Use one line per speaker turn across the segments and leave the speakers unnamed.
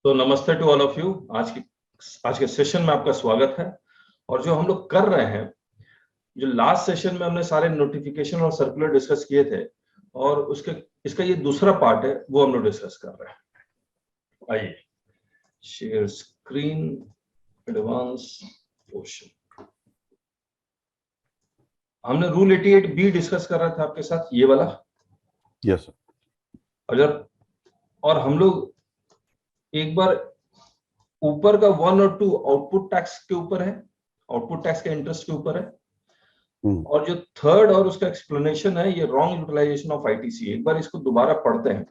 तो नमस्ते to all of you. आज के सेशन में आपका स्वागत है। और जो हम लोग कर रहे हैं, जो लास्ट सेशन में हमने सारे नोटिफिकेशन और सर्कुलर डिस्कस किए थे, और इसका ये दूसरा पार्ट है, वो हम लोग डिस्कस कर रहे हैं। आइए, शेयर स्क्रीन, एडवांस पोर्शन। हमने रूल 88B डिस्कस कर रहा था आपके साथ, ये वाला।
Yes
sir. और हम लोग एक बार ऊपर का 1 और 2 आउटपुट टैक्स के ऊपर है, आउटपुट टैक्स के इंटरेस्ट के ऊपर है। और जो थर्ड और उसका एक्सप्लेनेशन है, ये रॉन्ग यूटिलाइजेशन ऑफ आईटीसी। एक बार इसको दोबारा पढ़ते हैं।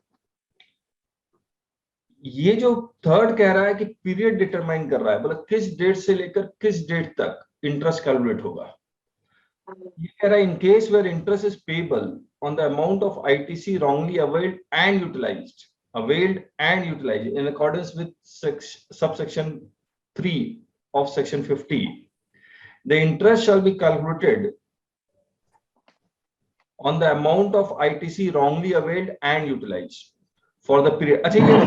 ये जो थर्ड कह रहा है कि पीरियड डिटरमाइन कर रहा है, मतलब किस डेट से लेकर किस डेट तक इंटरेस्ट कैलकुलेट होगा। ये कह रहा है in case where interest is payable on the amount of ITC wrongly availed and utilized, availed and utilized in accordance with subsection 3 of section 50, the interest shall be calculated on the amount of ITC wrongly availed and utilized for the period. अच्छा, ये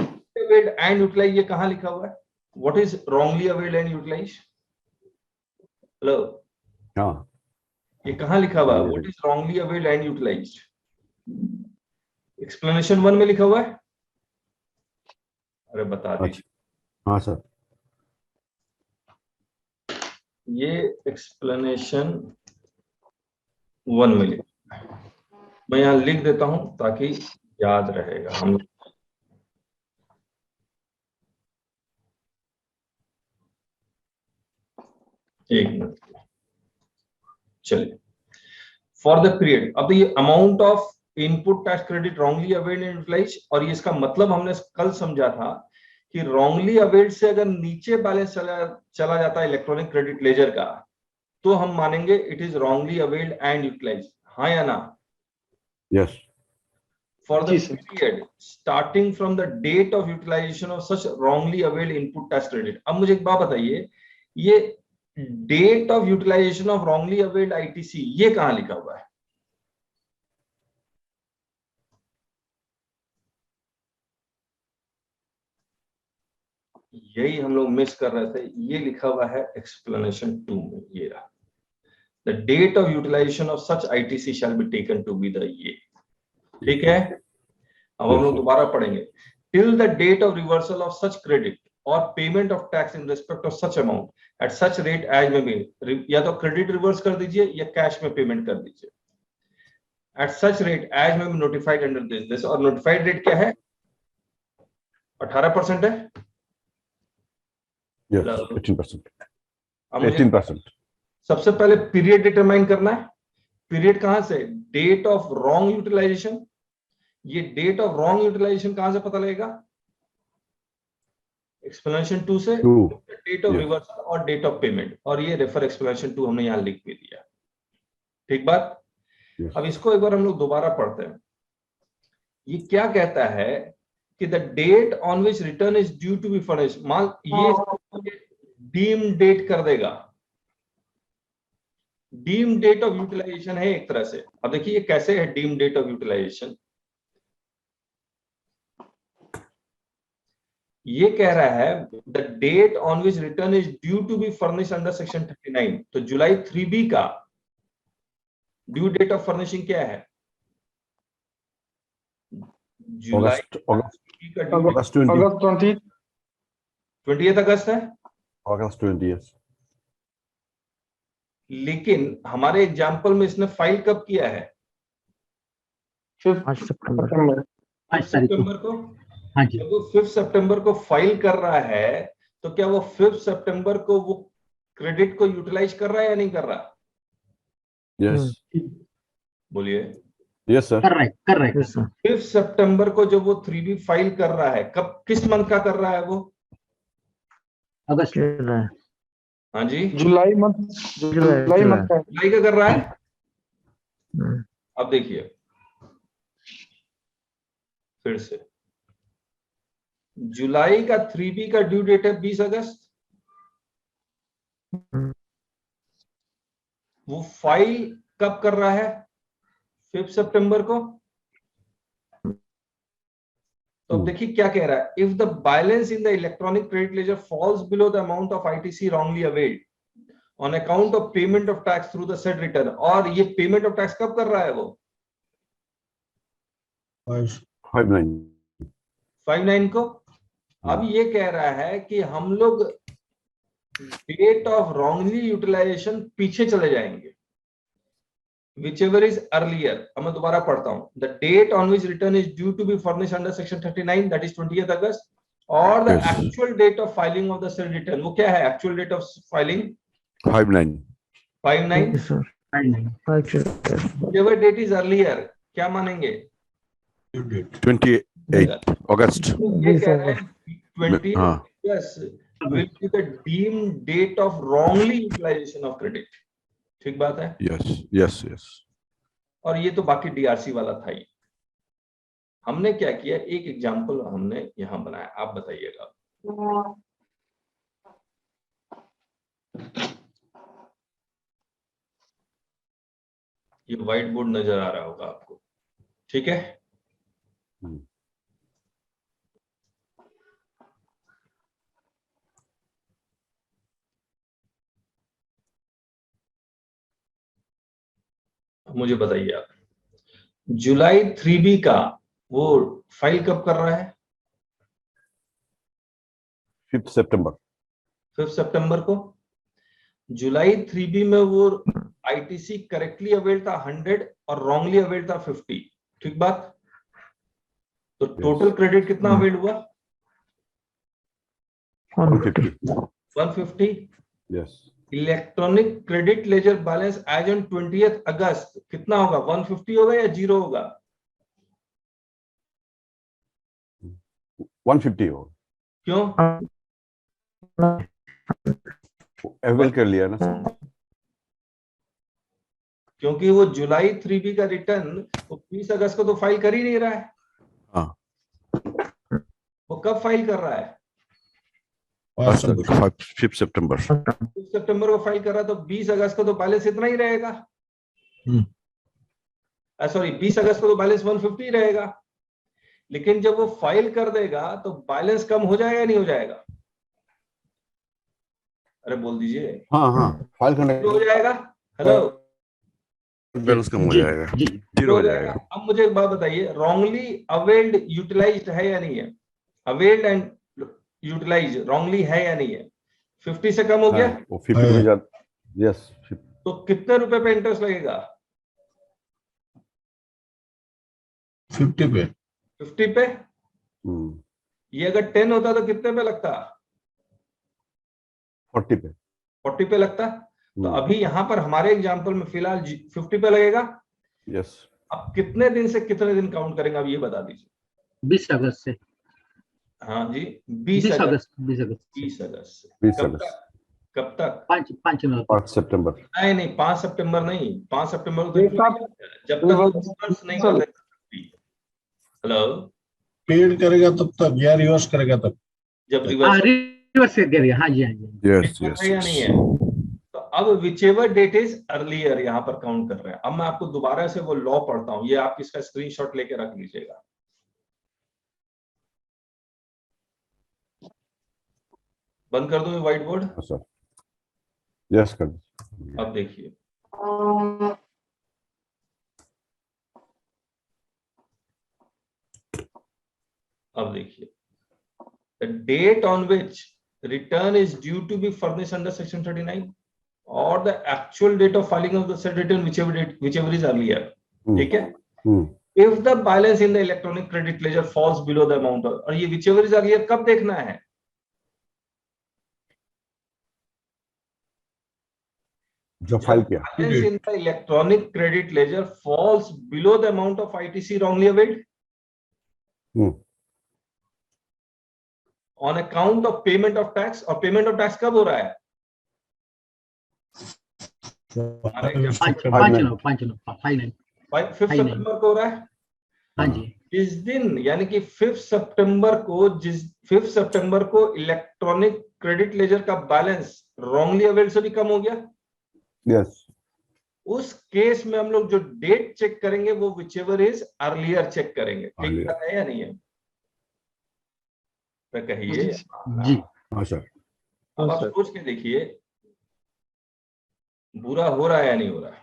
availed and utilized ये कहाँ लिखा हुआ है? What is wrongly availed and utilized? Hello,
हाँ,
ये कहाँ लिखा हुआ है? What is wrongly availed and utilized? Explanation 1 में लिखा हुआ है। अरे बता दीजिए।
हाँ सर,
ये एक्सप्लेनेशन 1 में लिखा है। मैं यहां लिख देता हूं ताकि याद रहेगा। हम एक मिनट, चलिए। फॉर द पीरियड, अब ये amount of input tax credit wrongly availed and utilized, और ये इसका मतलब हमने कल समझा था कि रॉन्गली अवेल्ड से अगर नीचे बैलेंस चला जाता है इलेक्ट्रॉनिक क्रेडिट लेजर का, तो हम मानेंगे it is wrongly availed and utilized. हाँ या ना?
Yes.
For the period starting from the date of utilization of such wrongly availed input tax credit। अब मुझे एक बात बताइए, ये date of utilization of wrongly availed ITC ये कहां लिखा हुआ है? यही हम लोग मिस कर रहे थे। ये लिखा हुआ है एक्सप्लेनेशन 2 में, ये रहा। The date of utilization of such ITC shall be taken to be the ये। ठीक है, अब हम लोग दोबारा पढ़ेंगे। Till the date of reversal of such credit or payment of tax in respect of such amount at such rate as may be, या तो क्रेडिट रिवर्स कर दीजिए या कैश में पेमेंट कर दीजिए। At such rate as may be notified under this, और notified rate क्या है? 18% है।
यस, 18%।
18%। सबसे पहले पीरियड डिटरमाइन करना है। पीरियड कहां से? Date of wrong utilization. ये डेट ऑफ रॉन्ग यूटिलाइजेशन कहां से पता लगेगा? एक्सप्लेनेशन 2 से, डेट ऑफ रिवर्सल और डेट ऑफ पेमेंट। और ये रेफर एक्सप्लेनेशन 2 हमने यहां लिख भी दिया। ठीक बात। अब इसको एक बार हम लोग दोबारा पढ़ते हैं। ये क्या कहता है कि the date on which return is due to be furnished, मान ये डीम डेट कर देगा। डीम डेट ऑफ यूटिलाइजेशन है एक तरह से। अब देखिए ये कैसे है डीम डेट ऑफ यूटिलाइजेशन। ये कह रहा है the date on which return is due to be furnish under section 39। तो जुलाई 3B का ड्यू डेट ऑफ फर्निशिंग क्या है? जुलाई
अगस्त
20th अगस्त है।
अगस्त 20th।
लेकिन हमारे एग्जाम्पल में इसने फाइल कब किया है?
5
सितंबर को।
हाँ जी।
जब वो 5 सितंबर को फाइल कर रहा है, तो क्या वो 5 सितंबर को वो क्रेडिट को यूटिलाइज कर रहा है या नहीं कर रहा?
यस,
बोलिए।
यस सर,
कर रहा है
5 सितंबर को जब वो 3B फाइल कर रहा है, कब, किस मंथ का कर रहा है वो?
अगस्त कर रहा है।
हाँ जी,
जुलाई मंथ
जुलाई का कर रहा है। अब देखिए फिर से, जुलाई का 3B का ड्यू डेट है 20 अगस्त। वो फाइल कब कर रहा है? 5 सितंबर को। तो अब देखिए क्या कह रहा है, if the balance in the electronic credit laser falls below the amount of ITC wrongly availed on account of payment of tax through the said return, और ये पेमेंट ऑफ टैक्स कब कर रहा है वो
59.
59 को। अब ये कह रहा है कि हम लोग डेट ऑफ रॉन्गली यूटिलाइजेशन पीछे चले जाएंगे, whichever is earlier। अब मैं दोबारा पढ़ता हूं, the date on which return is due to be furnished under section 39, that is 20th August, or the
Yes.
actual date of filing of the said return। वो क्या है actual date of filing?
59.
59।
Yes, sir.
whichever date is earlier क्या मानेंगे?
28 August.
ये कह रहा है 20th
हाँ.
August will be the deemed date of wrongly utilization of credit। ठीक बात है।
Yes.
और ये तो बाकी डीआरसी वाला था ही। हमने क्या किया, एक एग्जांपल हमने यहां बनाया, आप बताइएगा। ये व्हाइट बोर्ड नजर आ रहा होगा आपको, ठीक है। मुझे बताइए आप, जुलाई 3B का वो फाइल कब कर रहा है?
5th September.
5 सितंबर को। जुलाई 3B में वो आईटीसी करेक्टली अवेल्ड था 100 और रॉन्गली अवेल्ड था 50, ठीक बात। तो टोटल क्रेडिट कितना अवेल्ड हुआ?
150.
150।
Yes.
Electronic credit ledger balance as on 20th August कितना होगा? 150 होगा या 0 होगा?
150 हो।
क्यों?
अवेल कर लिया ना।
क्योंकि वो जुलाई 3B का रिटर्न वो 20 अगस्त को तो फाइल कर ही नहीं रहा है।
हाँ।
वो कब फाइल कर रहा है?
5th September.
5 सितंबर को फाइल कर रहा है, तो 20 अगस्त को तो बैलेंस इतना ही रहेगा। सॉरी 20 अगस्त को तो बैलेंस 150 ही रहेगा। लेकिन जब वो फाइल कर देगा तो बैलेंस कम हो जाएगा नहीं हो जाएगा? अरे बोल दीजिए।
हाँ फाइल करने
हो जाएगा। हेलो,
बैलेंस कम हो जाएगा, 0 हो जाएगा।
अब मुझे एक बात बताइए, रॉन्गली अवेल्ड यूटिलाइज्ड है या नहीं है? अवेल्ड एंड यूटिलाइज रॉन्गली है या नहीं है? 50 से कम हो गया?
वो 50 में जाता। यस।
तो कितने रुपए पे इंटरेस्ट लगेगा?
50 पे।
50 पे। ये अगर 10 होता तो कितने पे लगता?
40 पे।
40 पे लगता। तो अभी यहां पर हमारे एग्जांपल में फिलहाल 50 पे लगेगा।
यस।
अब कितने दिन से कितने दिन काउंट करेंगे, अब ये बता दीजिए।
20 अगस्त से।
हाँ जी, 20 अगस्त।
20 अगस्त।
20 अगस्त से।
20
कब
अगस्त।
तक? कब तक?
5
सितंबर।
नहीं 5 सितंबर नहीं, 5 सितंबर को जब तक रिवर्स नहीं कर देगा। हेलो,
पेड करेगा तब तक या रिवर्स करेगा तब?
जब रिवर्स
करेगा। हाँ जी।
यस
या नहीं है? तो अब विचेवर डेट इज अर्लियर यहां पर काउंट कर रहे हैं। अब मैं आपको दोबारा से वो लॉ पढ़ता हूं, ये आप इसका स्क्रीनशॉट लेके रख लीजिएगा। बंद कर दूं ये व्हाइट बोर्ड?
सर यस कर।
अब देखिए, अब देखिए, the date on which return is due to be furnished under section 39 or the actual date of filing of the said return, whichever is earlier, ठीक है। if the balance in the electronic credit ledger falls below the amount of, और ये whichever is earlier कब देखना है?
जो file किया।
balance in the electronic credit ledger falls below the amount of ITC wrongly availed on account of payment of tax, और payment of tax कब हो रहा है? 5 सितंबर को हो रहा है।
हाँ जी।
इस दिन यानी कि 5 सितंबर को, जिस 5 सितंबर को इलेक्ट्रॉनिक क्रेडिट लेजर का बैलेंस रॉन्गली अवेल्ड से भी कम हो गया।
यस।
उस केस में हम लोग जो डेट चेक करेंगे वो विचेवर इज अर्लियर चेक करेंगे। ठीक है या नहीं है? पे कहिए।
जी
हाँ सर।
अब आप सोच के देखिए बुरा हो रहा है या नहीं हो रहा है?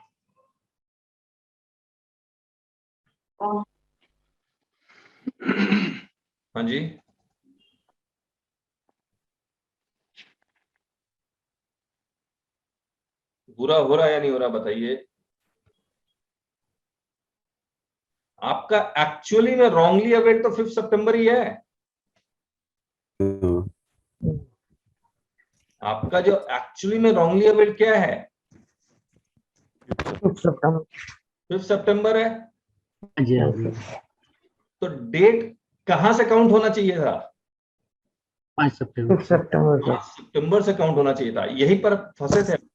हाँ जी, बुरा हो रहा है या नहीं हो रहा बताइए। आपका एक्चुअली में रॉन्गली अवेल्ड तो 5 सितंबर ही है।
हाँ,
आपका जो एक्चुअली में रॉन्गली अवेल्ड क्या है? 5 सितंबर है।
हाँ जी हाँ जी।
तो डेट कहां से काउंट होना चाहिए था?
5 सितंबर से।
5 सितंबर से काउंट होना चाहिए था। यहीं पर फंसे थे।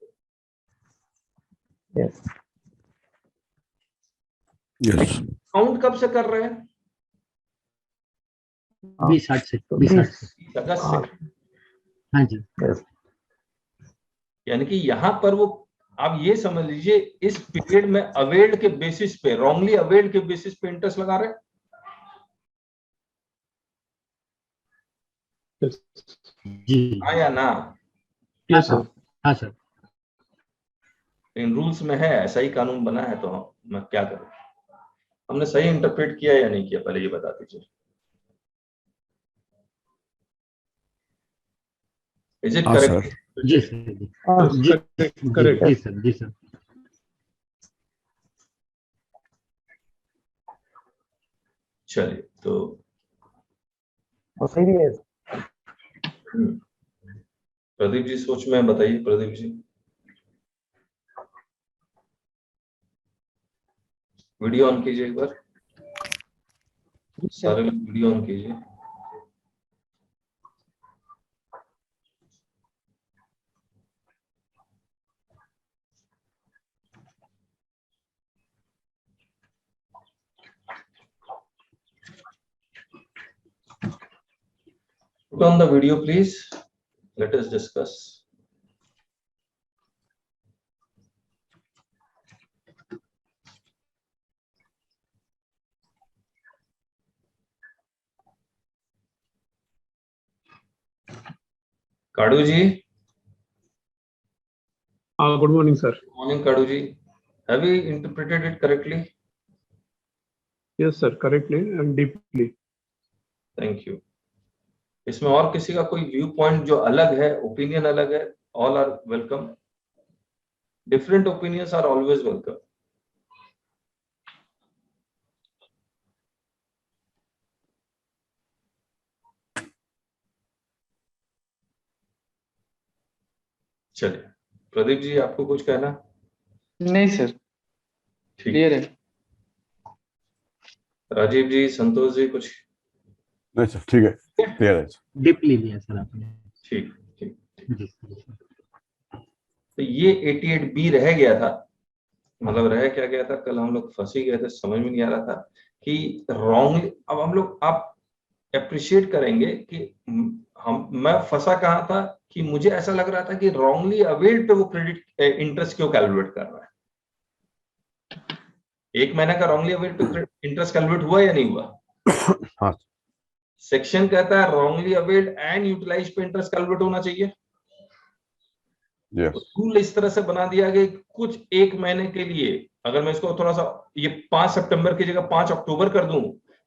यस
काउंट कब से कर रहे हैं?
20/8 से 20/8 से।
अगस्त से।
हाँ जी
यानी कि यहां पर वो, आप ये समझ लीजिए इस पीरियड में अवेल्ड के बेसिस पे, रॉन्गली अवेल्ड के बेसिस पे इंटरेस्ट लगा रहे हैं।
जी।
हाँ या ना?
हाँ सर, हाँ सर।
इन रूल्स में है, ऐसा ही कानून बना है, तो मैं क्या करूं? हमने सही इंटरप्रेट किया या नहीं किया, पहले ये बता दीजिए। इज इट
हाँ सर।
करेक्ट?
जी सर जी जी सर जी सर।
चलिए तो
सही है।
प्रदीप जी सोच में बताइए। प्रदीप जी वीडियो ऑन कीजिए एक बार, सारे लोग वीडियो ऑन कीजिए। Put on the video please, let us discuss. काडू जी,
Good morning, sir.
मॉर्निंग काडू जी, have we interpreted it correctly?
Yes, sir. Correctly and deeply.
Thank you. इसमें और किसी का कोई व्यू पॉइंट जो अलग है, ओपिनियन अलग है, all are welcome. Different opinions are always welcome. चलिए प्रदीप जी, आपको कुछ कहना?
नहीं सर,
ठीक।
क्लियर है।
राजीव जी, संतोष जी, कुछ?
नहीं सर, ठीक है, क्लियर है।
डीपली लिया सर आपने।
ठीक ठीक।
जी सर।
तो ये 88B रह गया था, मतलब रह क्या गया था, कल हम लोग फंस ही गए थे, समझ में नहीं आ रहा था कि रॉन्ग। अब हम लोग, आप अप्रिशिएट करेंगे कि मैं फंसा कहाँ था, कि मुझे ऐसा लग रहा था कि रॉन्गली अवेल्ड पे वो क्रेडिट इंटरेस्ट क्यों कैलकुलेट कर रहा है। 1 महीने का रॉन्गली अवेल्ड पे इंटरेस्ट कैलकुलेट हुआ या नहीं हुआ?
हाँ
सेक्शन कहता है रॉन्गली अवेल्ड एंड यूटिलाइज पे इंटरेस्ट कैलकुलेट होना चाहिए।
यस
रूल इस तरह से बना दिया गया कि कुछ 1 महीने के लिए, अगर मैं इसको थोड़ा सा, ये 5 सितंबर की जगह 5 अक्टूबर कर दूं,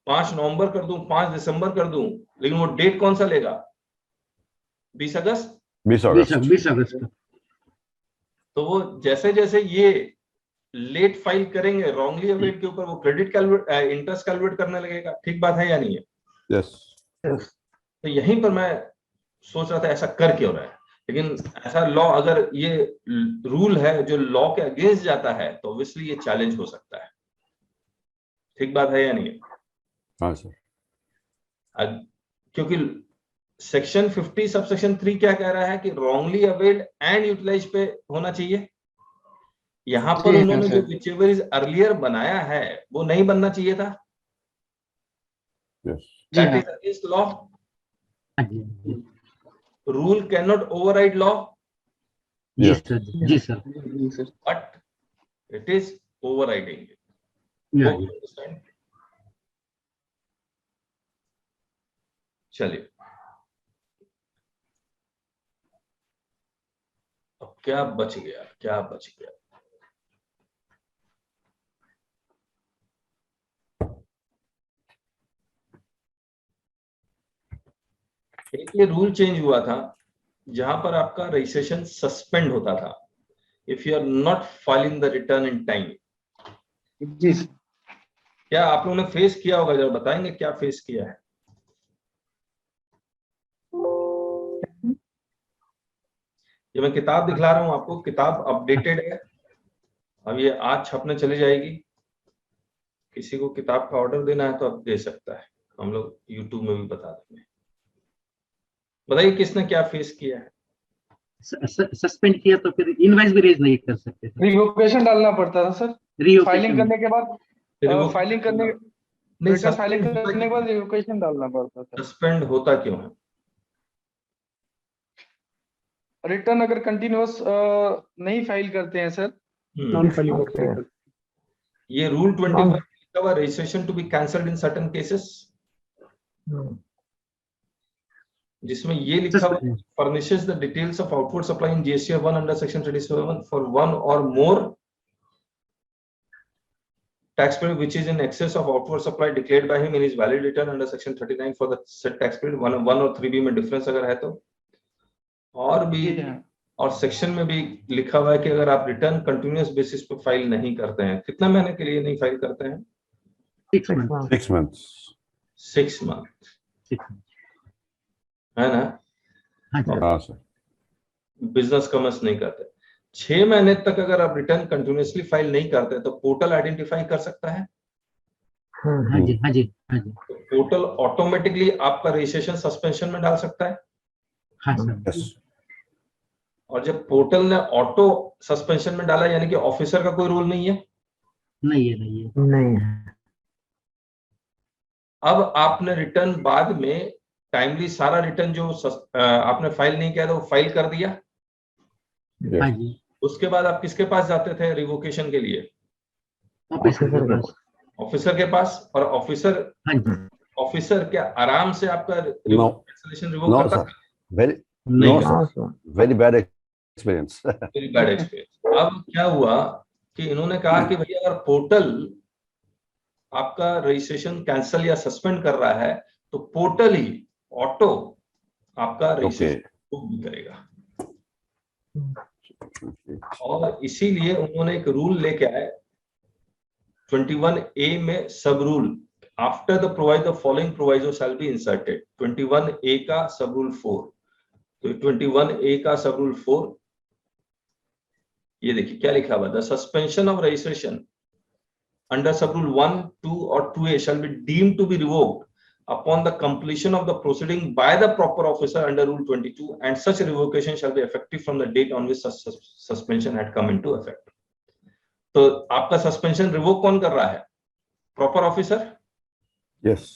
5 नवंबर कर दूं, 5 दिसंबर कर दूं, लेकिन वो डेट कौन सा लेगा? 20 अगस्त।
20
20
अगस्त।
20 अगस्त को।
तो वो जैसे जैसे ये लेट फाइल करेंगे रॉन्गली अवेल्ड के ऊपर, वो क्रेडिट कैलकुलेट, इंटरेस्ट कैलकुलेट करने लगेगा। ठीक बात है या नहीं है?
यस
तो यहीं पर मैं सोच रहा था ऐसा कर क्यों रहा है, लेकिन ऐसा लॉ, अगर ये रूल है जो लॉ के अगेंस्ट जाता है, तो ऑब्वियसली ये चैलेंज हो सकता है। ठीक बात है या नहीं है?
हाँ सर।
क्योंकि सेक्शन 50 सब सेक्शन 3 क्या कह रहा है कि रॉन्गली अवेल्ड एंड यूटिलाइज पे होना चाहिए। यहां पर
जी हाँ,
उन्होंने जो
सर।
विचएवर इज अर्लियर बनाया है वो नहीं बनना चाहिए था।
यस
जी
दैट
हाँ।
Is against law.
हाँ जी
rule cannot override law,
जी
यस
सर जी सर।
जी sir.
But it is overriding.
हाँ
होप
जी
यू अंडरस्टैंड। चलिए क्या बच गया, क्या बच गया? एक ये रूल चेंज हुआ था जहां पर आपका रजिस्ट्रेशन सस्पेंड होता था if you are not filing the return in time.
जी सर।
क्या आप लोगों ने फेस किया होगा? जरा बताएंगे क्या फेस किया है। ये मैं किताब दिखला रहा हूं आपको, किताब अपडेटेड है, अब ये आज छपने चली जाएगी। किसी को किताब का ऑर्डर देना है तो आप दे सकता है, हम लोग यूट्यूब में भी बता देंगे। बताइए किसने क्या फेस किया है?
सस्पेंड किया तो फिर इनवाइस भी रेज नहीं कर सकते थे।
रिवोकेशन डालना पड़ता था सर, फाइलिंग करने के बाद, फाइलिंग करने रिटर्न फाइलिंग करने के बाद रिवोकेशन डालना पड़ता था।
सस्पेंड होता क्यों है?
रिटर्न अगर कंटिन्यूअस नहीं फाइल करते हैं सर,
नॉन फाइलिंग करते हैं।
ये रूल 25 लिखा हुआ, registration to be cancelled in certain cases, जिसमें ये लिखा हुआ furnishes the details of outward supply in GST 1 under section 37 for one or more tax period which is in excess of outward supply declared by him in his valid return under section 39 for the said tax period। 1 और 3B में difference अगर है तो, और भी और section में भी लिखा हुआ है कि अगर आप रिटर्न कंटिन्यूअस बेसिस पर फाइल नहीं करते हैं, कितना महीने के लिए नहीं फाइल करते हैं?
6 months।
6 मंथ, है ना?
हाँ सर।
बिजनेस कॉमर्स नहीं करते 6 महीने तक अगर आप रिटर्न कंटिन्यूअसली फाइल नहीं करते तो पोर्टल आइडेंटिफाई कर सकता है।
हाँ जी हाँ जी हाँ जी।
तो पोर्टल ऑटोमेटिकली आपका रजिस्ट्रेशन सस्पेंशन में डाल सकता है।
हाँ सर।
यस।
और जब पोर्टल ने ऑटो सस्पेंशन में डाला यानी कि ऑफिसर का कोई रोल नहीं है।
नहीं है।
अब आपने रिटर्न बाद में टाइमली सारा रिटर्न जो आपने फाइल नहीं किया था वो फाइल कर दिया।
हाँ जी।
उसके बाद आप किसके पास जाते थे रिवोकेशन के लिए?
ऑफिसर
के पास। और ऑफिसर,
हाँ जी।
ऑफिसर क्या आराम से आपका कैंसिलेशन रिवोक
नो
करता
सर, वेरी
नहीं
very bad experience.
Very bad experience. अब क्या हुआ कि इन्होंने कहा कि भैया अगर पोर्टल आपका रजिस्ट्रेशन कैंसिल या सस्पेंड कर रहा है तो पोर्टल ही ऑटो आपका रजिस्ट्रेशन बुक भी करेगा। और इसीलिए उन्होंने एक रूल लेके आए 21A में सब rule after the provide the following proviso shell be inserted. 21A का सब रूल 4, तो 21A का सब रूल 4 ये देखिए क्या लिखा हुआ, the suspension of registration under sub rule 1, 2 or 2A shall be deemed to be revoked upon the completion of the proceeding by the proper officer under rule 22 and such revocation shall be effective from the date on which such suspension had come into effect। तो आपका suspension revoke कौन कर रहा है? Proper officer.
Yes.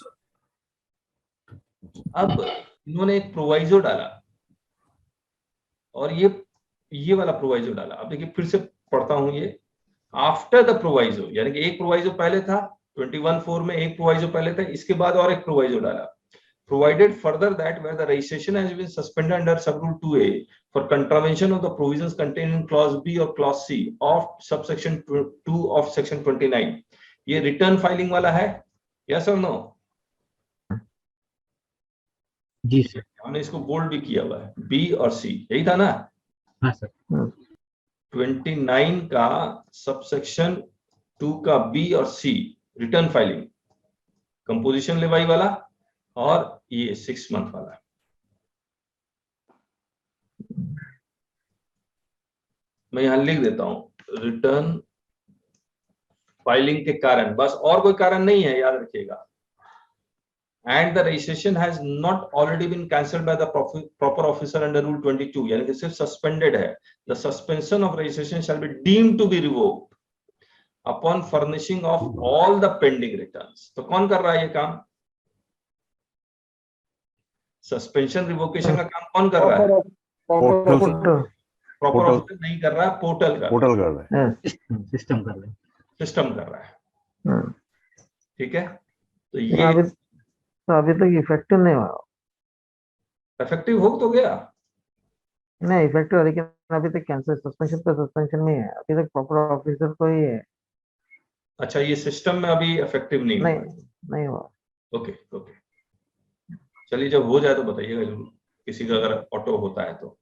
अब इन्होंने एक proviso डाला और ये वाला प्रोवाइजो डाला। अब देखिए फिर से पढ़ता हूं, ये आफ्टर द प्रोवाइजो यानी कि एक प्रोवाइजो पहले था 21(4) में, एक प्रोवाइजो पहले था, इसके बाद और एक प्रोवाइजो डाला। Provided further that where the registration has been suspended under sub rule 2A for contravention of the provisions contained in clause B or clause C of subsection 2 of section 29। ये return filing वाला है, yes और no?
जी sir.
हमने इसको bold भी किया हुआ है, B और C, यही था ना?
हाँ सर।
29 का सबसेक्शन 2 का B और C रिटर्न फाइलिंग, कंपोजिशन लेवाई वाला, और ये 6 मंथ वाला। मैं यहां लिख देता हूं रिटर्न फाइलिंग के कारण, बस और कोई कारण नहीं है, याद रखिएगा। And the registration has not already been cancelled by the proper officer under rule 22 यानी कि सिर्फ सस्पेंडेड है। The suspension of registration shall be deemed to be revoked upon furnishing of all the pending returns। तो कौन कर रहा है ये काम? सस्पेंशन रिवोकेशन का काम कौन कर रहा है? प्रॉपर ऑफिसर नहीं कर रहा, पोर्टल कर रहा है,
सिस्टम कर रहे हैं।
सिस्टम कर रहा है। ठीक है, तो ये
अभी तक इफेक्टिव नहीं हुआ।
इफेक्टिव हो तो गया,
नहीं इफेक्टिव है, लेकिन अभी तक कैंसिल सस्पेंशन पे सस्पेंशन में है, अभी तक प्रॉपर ऑफिसर को ही है।
अच्छा, ये सिस्टम में अभी इफेक्टिव नहीं
नहीं
हुआ।
नहीं हुआ।
ओके ओके, चलिए जब हो जाए तो बताइएगा जरूर, किसी का अगर ऑटो होता है तो।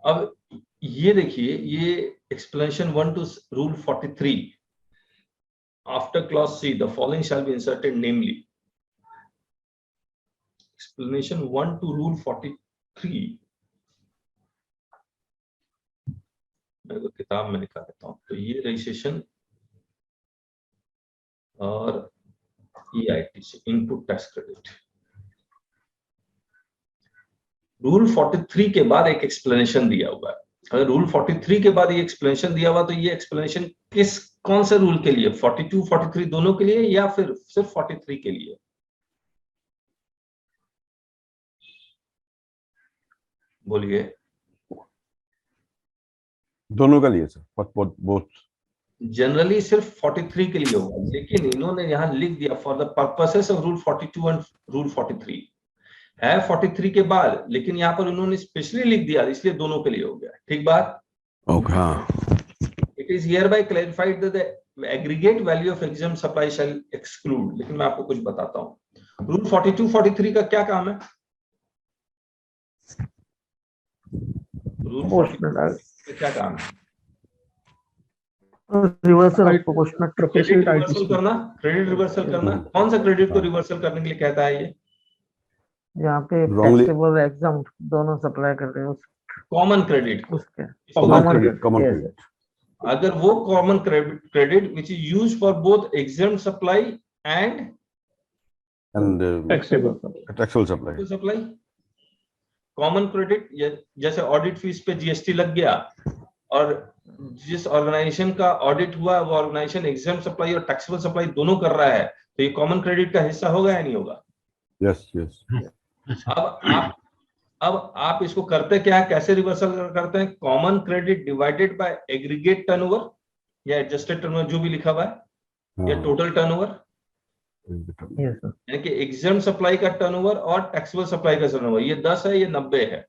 अब ये देखिए, ये explanation 1 to rule 43, after clause C the following shall be inserted, namely explanation 1 to rule 43, मैं तो किताब में लिखा देता हूं। तो ये रजिस्ट्रेशन और EITC, input tax credit, rule 43 के बाद एक एक्सप्लेनेशन दिया हुआ है। अगर रूल 43 के बाद ये एक्सप्लेनेशन दिया हुआ तो ये एक्सप्लेनेशन कौन से रूल के लिए, 42 43 दोनों के लिए या फिर सिर्फ 43 के लिए? बोलिए।
दोनों का लिए सर, बोथ।
जनरली सिर्फ 43 के लिए होगा, लेकिन इन्होंने यहां लिख दिया for the purposes of rule 42 and rule 43 है 43 के बाद, लेकिन यहाँ पर उन्होंने स्पेशली लिख दिया, इसलिए दोनों के लिए हो गया। ठीक बात?
ओके, हाँ।
It is hereby clarified that the aggregate value of exempt supply shall exclude। लेकिन मैं आपको कुछ बताता हूँ, रूल 42 43 का क्या काम है? रूल 42 का क्या काम है?
Reversal of proportional
credit reversal करना, क्रेडिट रिवर्सल करना। कौन सा क्रेडिट को रिवर्सल करने के लिए कहता है ये?
यहाँ पे
Wrongly-
टैक्सेबल एग्जाम्प्ट दोनों सप्लाई कर रहे हैं
कॉमन क्रेडिट को।
उसके
कॉमन क्रेडिट।
अगर वो common credit which is used for both exempt supply and
taxable supply.
Common credit, जैसे ऑडिट फीस पे GST लग गया और जिस ऑर्गेनाइजेशन का ऑडिट हुआ वो ऑर्गेनाइजेशन एग्जेम्प्ट सप्लाई और टैक्सेबल सप्लाई दोनों कर रहा है, तो ये कॉमन क्रेडिट का हिस्सा होगा या नहीं होगा?
Yes yes.
अब आप इसको करते क्या है, कैसे रिवर्सल करते हैं? Common credit divided by aggregate turnover या एडजस्टेड टर्नओवर, जो भी लिखा हुआ है, या टोटल टर्नओवर, यानी कि एग्जेम्प्ट सप्लाई का टर्नओवर और टैक्सेबल सप्लाई का टर्नओवर, ये 10 है, ये 90 है।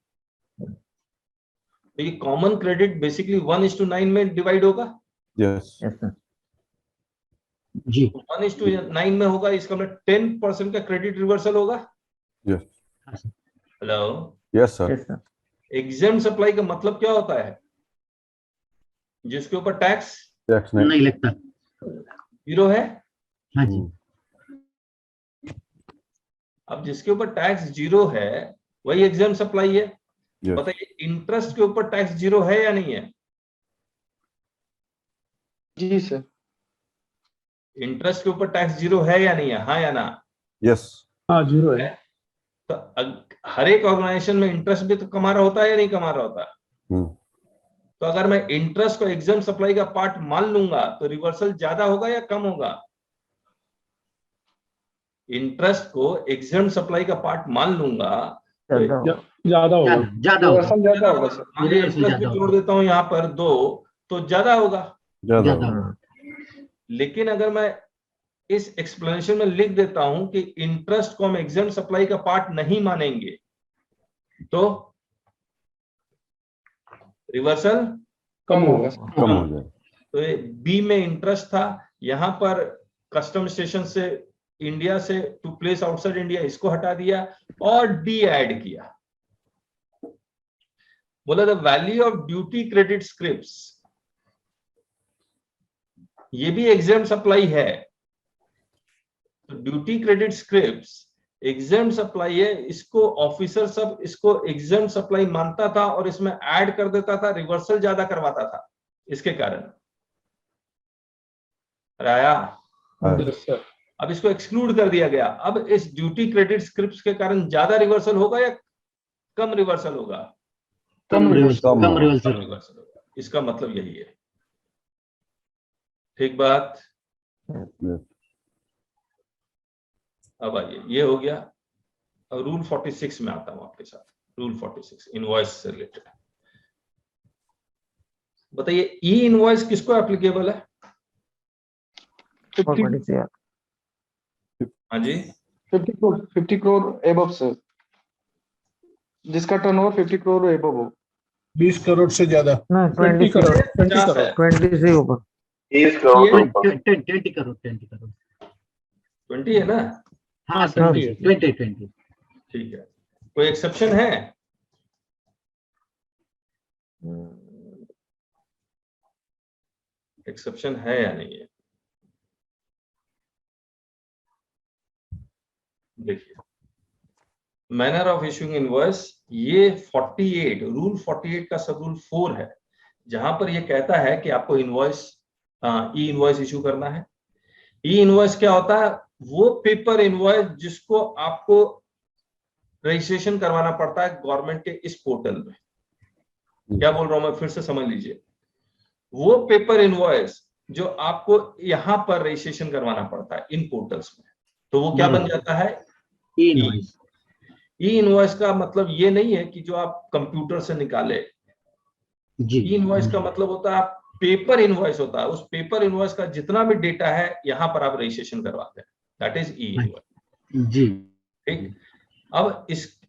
तो ये कॉमन क्रेडिट बेसिकली 1:9 में डिवाइड होगा।
यस
जी
1:9 में होगा, इसका मतलब 10% का क्रेडिट रिवर्सल होगा।
Yes
hello,
yes sir.
Exempt supply का मतलब क्या होता है? जिसके ऊपर टैक्स
नहीं लगता।
0 है।
हाँ जी।
अब जिसके ऊपर टैक्स 0 है वही एग्जेम्प्ट सप्लाई है।
Yes.
बताइए, इंटरेस्ट के ऊपर टैक्स 0 है या नहीं है?
जी सर।
इंटरेस्ट के ऊपर टैक्स 0 है या नहीं है? हाँ या ना?
यस।
हाँ 0 है।
तो हर एक ऑर्गेनाइजेशन में इंटरेस्ट भी तो कमा रहा होता है या नहीं कमा रहा होता? तो अगर मैं इंटरेस्ट को एग्जेम्प्ट सप्लाई का पार्ट मान लूंगा तो रिवर्सल ज्यादा होगा या कम होगा? इंटरेस्ट को एग्जेम्प्ट सप्लाई का पार्ट मान लूंगा तो
ज्यादा होगा।
ज्यादा होगा।
ज्यादा होगा सर।
आगे इंटरेस्ट भी जोड़ देता हूं यहाँ पर 2, तो ज्यादा होगा।
ज्यादा।
लेकिन अगर मैं इस एक्सप्लेनेशन में लिख देता हूं कि इंटरेस्ट को हम एग्जेम्प्ट सप्लाई का पार्ट नहीं मानेंगे तो रिवर्सल
कम होगा।
कम हो जाए।
तो ये बी में इंटरेस्ट था, यहां पर कस्टम स्टेशन से इंडिया से टू प्लेस आउटसाइड इंडिया, इसको हटा दिया और डी ऐड किया। बोला the value of duty credit scripts, ये भी एग्जेम्प्ट सप्लाई है। तो duty credit scripts exempt supply है, इसको ऑफिसर सब इसको एग्जेम्प्ट सप्लाई मानता था और इसमें ऐड कर देता था, रिवर्सल ज्यादा करवाता था इसके कारण। राया, अब इसको एक्सक्लूड कर दिया गया। अब इस ड्यूटी क्रेडिट स्क्रिप्ट्स के कारण ज्यादा रिवर्सल होगा या कम रिवर्सल होगा?
कम रिवर्सल
होगा। इसका मतलब यही है। ठीक बात। अब आइए, ये हो गया। अब रूल 46 में आता हूं आपके साथ। रूल 46 इनवॉइस से रिलेटेड। बताइए, ई इनवॉइस किसको एप्लीकेबल है?
50
हाँ जी,
50 करोड़ एबव सर। जिसका टर्नओवर 50 करोड़ एबव हो।
20 करोड़ से ज्यादा।
ना
20
20
करोड़
करोड़
20 करोड़
20 से ऊपर
20 करोड़
20 है ना?
हाँ सर 20
ठीक है, कोई एक्सेप्शन है? एक्सेप्शन है या नहीं है? देखिए, मैनर ऑफ इशूइंग इनवॉइस, ये 48 रूल 48 का सब रूल 4 है, जहां पर ये कहता है कि आपको इनवॉइस ई इनवॉइस इशू करना है। ई इनवॉइस क्या होता है? वो पेपर इनवॉइस जिसको आपको रजिस्ट्रेशन करवाना पड़ता है गवर्नमेंट के इस पोर्टल में। क्या बोल रहा हूं मैं, फिर से समझ लीजिए। वो पेपर इनवॉइस जो आपको यहां पर रजिस्ट्रेशन करवाना पड़ता है इन पोर्टल्स में, तो वो क्या बन जाता है? ई इनवॉइस का मतलब ये नहीं है कि जो आप कंप्यूटर से निकाले। ई इनवॉइस का मतलब होता है आप पेपर इनवॉइस होता है, उस पेपर इनवॉइस का जितना भी डेटा है यहां पर आप रजिस्ट्रेशन करवाते हैं, दैट इज ई इनवॉइस।
जी
ठीक, अब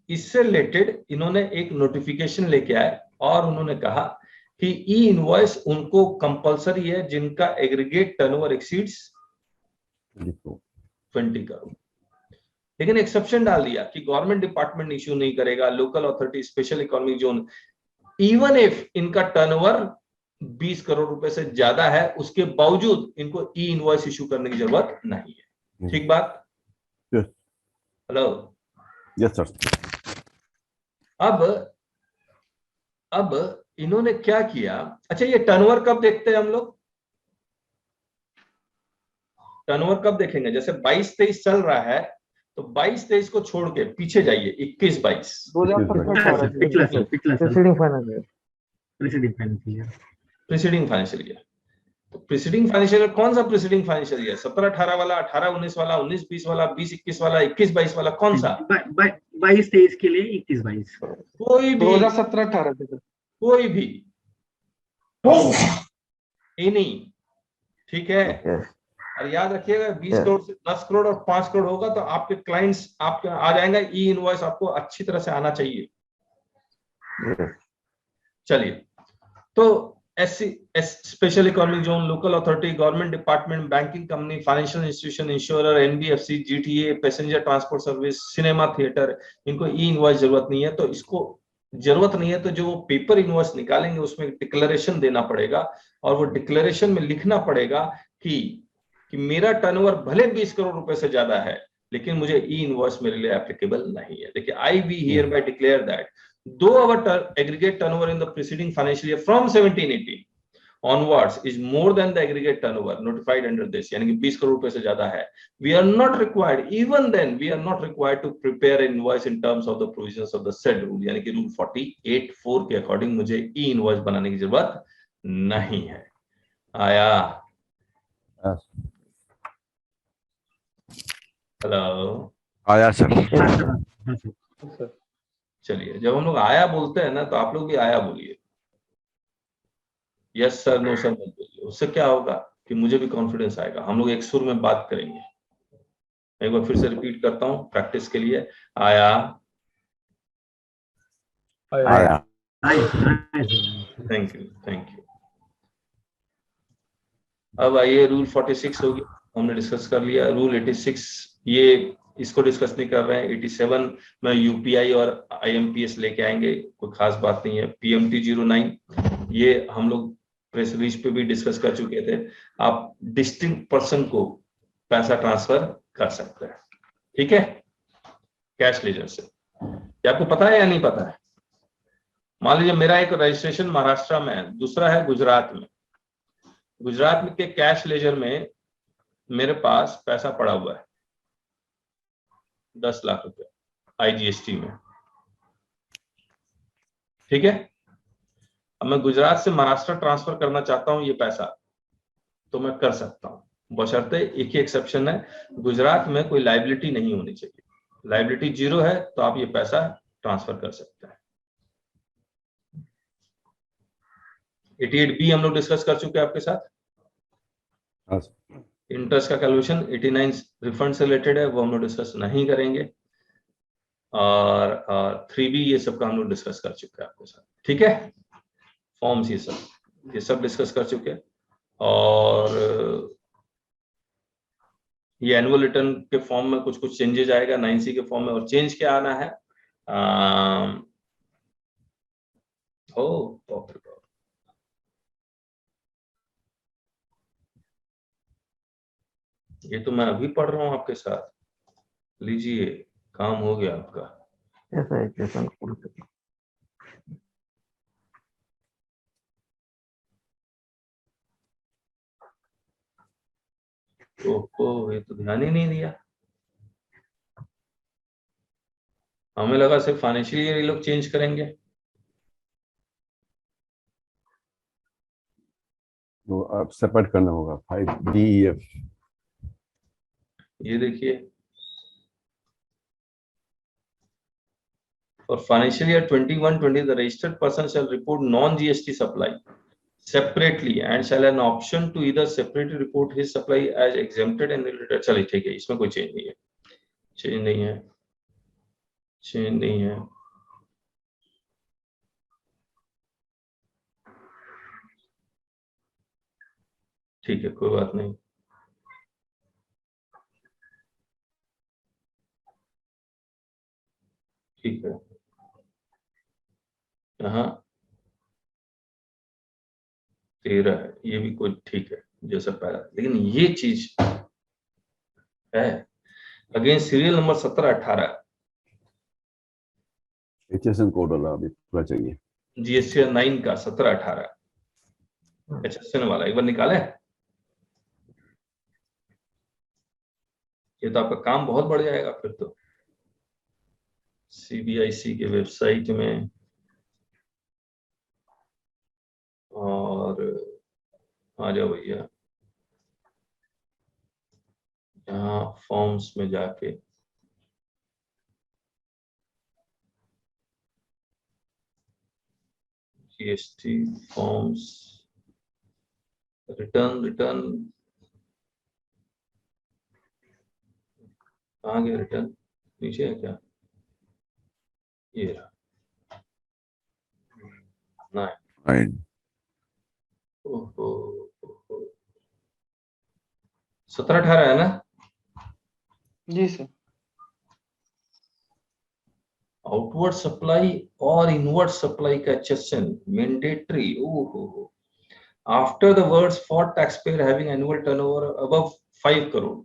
इससे रिलेटेड इन्होंने एक नोटिफिकेशन लेके आए और उन्होंने कहा कि ई इनवॉइस उनको कंपलसरी है जिनका एग्रीगेट टर्नओवर एक्सीड्स 20 करोड़। लेकिन एक्सेप्शन डाल दिया कि गवर्नमेंट डिपार्टमेंट इश्यू नहीं करेगा, local authority, special economic zone, even if इनका टर्नओवर 20 करोड़ रुपए से ज्यादा है, उसके बावजूद इनको ई इनवॉइस इशू करने की जरूरत नहीं है। ठीक बात?
Yes.
Hello,
yes sir.
अब इन्होंने क्या किया? अच्छा, ये टर्नओवर कब देखते हैं हम लोग? टर्नओवर कब देखेंगे? जैसे 22-23 चल रहा है तो 22-23 को छोड़ के पीछे जाइए, 21-22
preceding financial
preceding financial year. तो प्रीसीडिंग फाइनेंशियल ईयर कौन सा प्रीसीडिंग फाइनेंशियल ईयर? 17-18 वाला, 18-19 वाला, 19-20 वाला, 20-21 वाला, 21-22 वाला, कौन सा?
22-23 के लिए 21-22
कोई भी,
2017-18
कोई भी एनी। ठीक है, और याद रखिएगा 20 करोड़ से 10 करोड़ और 5 करोड़ होगा तो आपके क्लाइंट्स आपके आ जाएंगे। ई इनवॉइस आपको अच्छी तरह से आना चाहिए। चलिए, तो special economic zone, local authority, government department, banking company, financial institution, insurer, NBFC, GTA, passenger transport service, cinema theatre, इनको ई इनवॉइस जरूरत नहीं है। तो इसको जरूरत नहीं है तो जो पेपर इनवॉइस निकालेंगे उसमें डिक्लेरेशन देना पड़ेगा और वो डिक्लेरेशन में लिखना पड़ेगा कि मेरा टर्नओवर भले 20 करोड़ रुपए से ज्यादा है लेकिन मुझे ई इनवॉइस मेरे लिए एप्लीकेबल नहीं है। देखिए, I we hereby declare that though our aggregate turnover in the preceding financial year from 17-18 onwards is more than the aggregate turnover notified under this, यानी कि 20 करोड़ रुपए से ज्यादा है, we are not required, even then we are not required to prepare an invoice in terms of the provisions of the said rule, यानी कि rule 48(4) के according मुझे ई इनवॉइस बनाने की जरूरत नहीं है। आया? हेलो,
आया सर।
चलिए, जब हम लोग आया बोलते हैं ना तो आप लोग भी आया बोलिए, यस सर, नो सर मत बोलिए। उससे क्या होगा कि मुझे भी कॉन्फिडेंस आएगा, हम लोग एक सुर में बात करेंगे। एक बार फिर से रिपीट करता हूं प्रैक्टिस के लिए। आया?
आया।
Thank you. अब आइए, रूल 46 हो गया, हमने डिस्कस कर लिया। रूल 86, ये इसको डिस्कस नहीं कर रहे हैं। 87 में यूपीआई और आईएमपीएस लेके आएंगे, कोई खास बात नहीं है। पीएमटी 09, ये हम लोग प्रेस रिलीज पे भी डिस्कस कर चुके थे। आप डिस्टिंक्ट पर्सन को पैसा ट्रांसफर कर सकते हैं, ठीक है, कैश लेजर से। ये आपको पता है या नहीं पता है? मान लीजिए मेरा एक रजिस्ट्रेशन महाराष्ट्र में है, दूसरा है गुजरात में। गुजरात में के कैश लेजर में मेरे पास पैसा पड़ा हुआ है 10 लाख रुपए आईजीएसटी में, ठीक है। अब मैं गुजरात से महाराष्ट्र ट्रांसफर करना चाहता हूं ये पैसा, तो मैं कर सकता हूं, बशर्ते एक ही एक्सेप्शन है, गुजरात में कोई लायबिलिटी नहीं होनी चाहिए। लायबिलिटी 0 है तो आप ये पैसा ट्रांसफर कर सकते हैं। 88B हम लोग डिस्कस कर चुके हैं आपके साथ। इंटरेस्ट का कैलकुलेशन 89 रिफंड से रिलेटेड है, वो हम लोग डिस्कस नहीं करेंगे। और 3B ये सब का हम लोग डिस्कस कर चुके हैं आपके साथ, ठीक है। फॉर्म्स ये सब डिस्कस कर चुके हैं। और ये एनुअल रिटर्न के फॉर्म में कुछ कुछ चेंजेस आएगा 9C के फॉर्म में। और चेंज क्या आना है, ये तो मैं अभी पढ़ रहा हूँ आपके साथ, लीजिए काम हो गया आपका।
ऐसा इक्वेशन खोल के
तो ये तो ध्यान ही नहीं दिया, हमें लगा सिर्फ फाइनेंशियल ईयर ये लोग चेंज करेंगे।
तो आप सेपरेट करना होगा 5DEF।
ये देखिए, for financial year 21-20 the registered person shall report non-GST supply separately and shall have an option to either separately report his supply as exempted and चलिए ठीक है, इसमें कोई चेंज नहीं है, चेंज नहीं है, चेंज नहीं है। ठीक है, कोई बात नहीं। ठीक है, यहाँ 13 है, ये भी कोई ठीक है जैसा पहला, लेकिन ये चीज है again serial number 17-18
HSN code वाला अभी पूरा चाहिए।
GST 9 का 17-18 HSN वाला एक बार निकाले, ये तो आपका काम बहुत बढ़ जाएगा फिर तो। CBIC के वेबसाइट में और आ जाओ भैया, यहाँ फॉर्म्स में जाके GST फॉर्म्स रिटर्न कहाँ गया रिटर्न, नीचे है क्या, ये रहा 9। ओहो 17-18 है ना।
जी सर।
आउटवर्ड सप्लाई और इनवर्ड सप्लाई का HSN मैंडेटरी। ओहो, after the words for taxpayer having annual turnover above 5 crore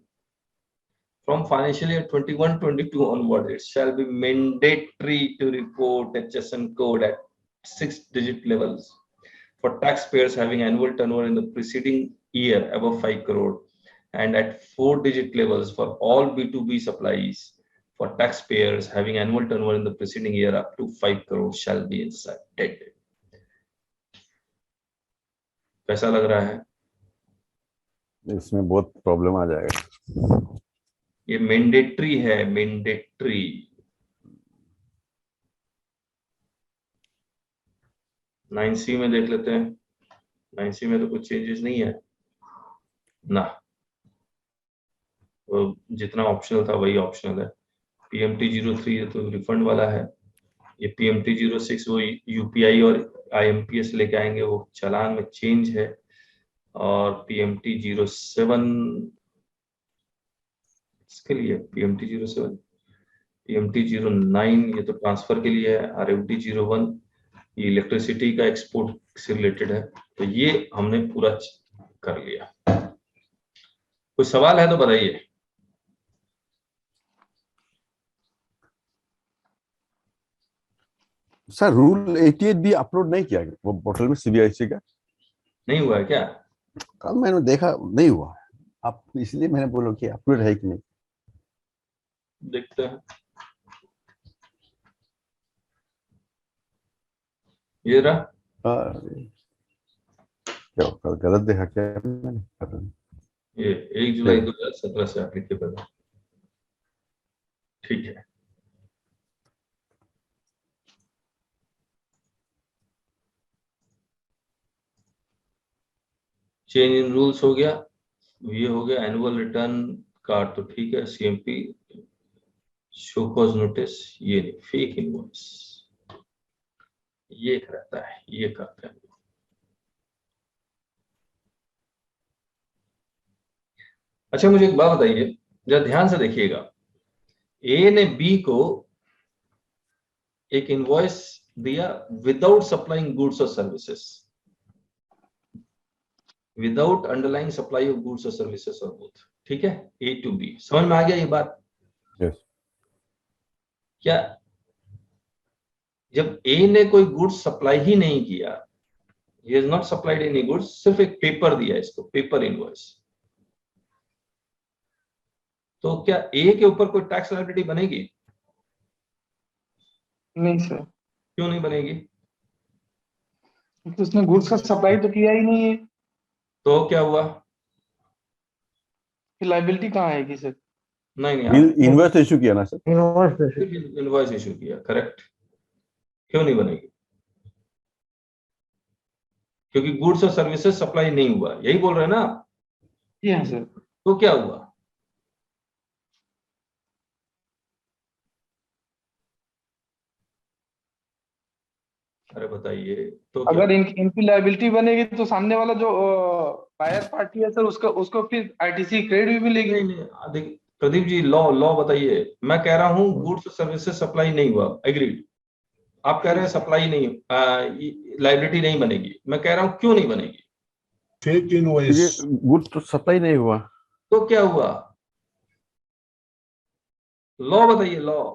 from financial year 21-22 onward, it shall be mandatory to report HSN code at 6-digit levels for taxpayers having annual turnover in the preceding year above 5 crore and at 4-digit levels for all B2B supplies for taxpayers having annual turnover in the preceding year up to 5 crore shall be inserted. कैसा लग रहा है?
इसमें बहुत problem आ जाएगा।
ये mandatory है, mandatory. Nine सी में देख लेते हैं, 9C में तो कुछ चेंजेस नहीं है ना, तो जितना ऑप्शनल था वही ऑप्शनल है। PMT 03 तो रिफंड वाला है, ये PMT 06 वो UPI और IMPS लेके आएंगे, वो चालान में चेंज है। और PMT 07 इसके लिए, PMT 07, PMT 09 ये तो ट्रांसफर के लिए है, RFD 01 ये इलेक्ट्रिसिटी का एक्सपोर्ट से रिलेटेड है। तो ये हमने पूरा कर लिया। कोई सवाल है तो बताइए।
सर रूल 88 भी अपलोड नहीं किया वो पोर्टल में CBIC का?
नहीं हुआ है क्या?
कल मैंने देखा नहीं हुआ, आप इसलिए मैंने बोला कि अपलोड है कि नहीं।
देखते हैं, ये रहा।
क्या कल गलत देखा क्या मैंने, पता नहीं।
ये 1 जुलाई 2017 से एप्लीकेबल है। ठीक है, चेंज इन रूल्स हो गया, ये हो गया एनुअल रिटर्न का, तो ठीक है। CMP शो कॉज नोटिस ये नहीं, फेक इनवॉइस ये रहता है, ये करते हैं। अच्छा मुझे एक बात बताइए, जरा ध्यान से देखिएगा, ए ने बी को एक इनवॉइस दिया विदाउट सप्लाइंग गुड्स और services, without underlying supply of goods और सर्विसेज और बोथ, ठीक है, ए टू बी। समझ में आ गया ये बात?
यस।
क्या जब ए ने कोई गुड्स सप्लाई ही नहीं किया, he has not supplied any goods, सिर्फ एक पेपर दिया इसको, पेपर इनवॉइस, तो क्या ए के ऊपर कोई टैक्स लायबिलिटी बनेगी?
नहीं सर,
क्यों नहीं बनेगी?
तो उसने गुड्स का सप्लाई तो किया ही नहीं है,
तो क्या हुआ?
फिर लाइबिलिटी कहाँ आएगी सर?
नहीं
इनवॉइस इशू किया ना सर,
इनवॉइस इशू किया, करेक्ट, क्यों नहीं बनेगी? क्योंकि गुड्स और सर्विसेज सप्लाई नहीं हुआ, यही बोल रहे हैं ना आप?
जी हाँ सर।
तो क्या हुआ? अरे बताइए, तो क्या?
अगर इनकी लाइबिलिटी बनेगी तो सामने वाला जो बायर पार्टी है सर, उसको फिर आईटीसी क्रेडिट भी मिलेगी।
नहीं देखिए प्रदीप जी, लॉ बताइए। मैं कह रहा हूँ गुड्स और सर्विसेज सप्लाई नहीं हुआ, एग्रीड। आप कह रहे हैं सप्लाई नहीं, लाइबिलिटी नहीं बनेगी। मैं कह रहा हूँ क्यों नहीं बनेगी?
फेक इनवॉइस,
गुड्स तो सप्लाई नहीं हुआ,
तो क्या हुआ? लॉ बताइए, लॉ।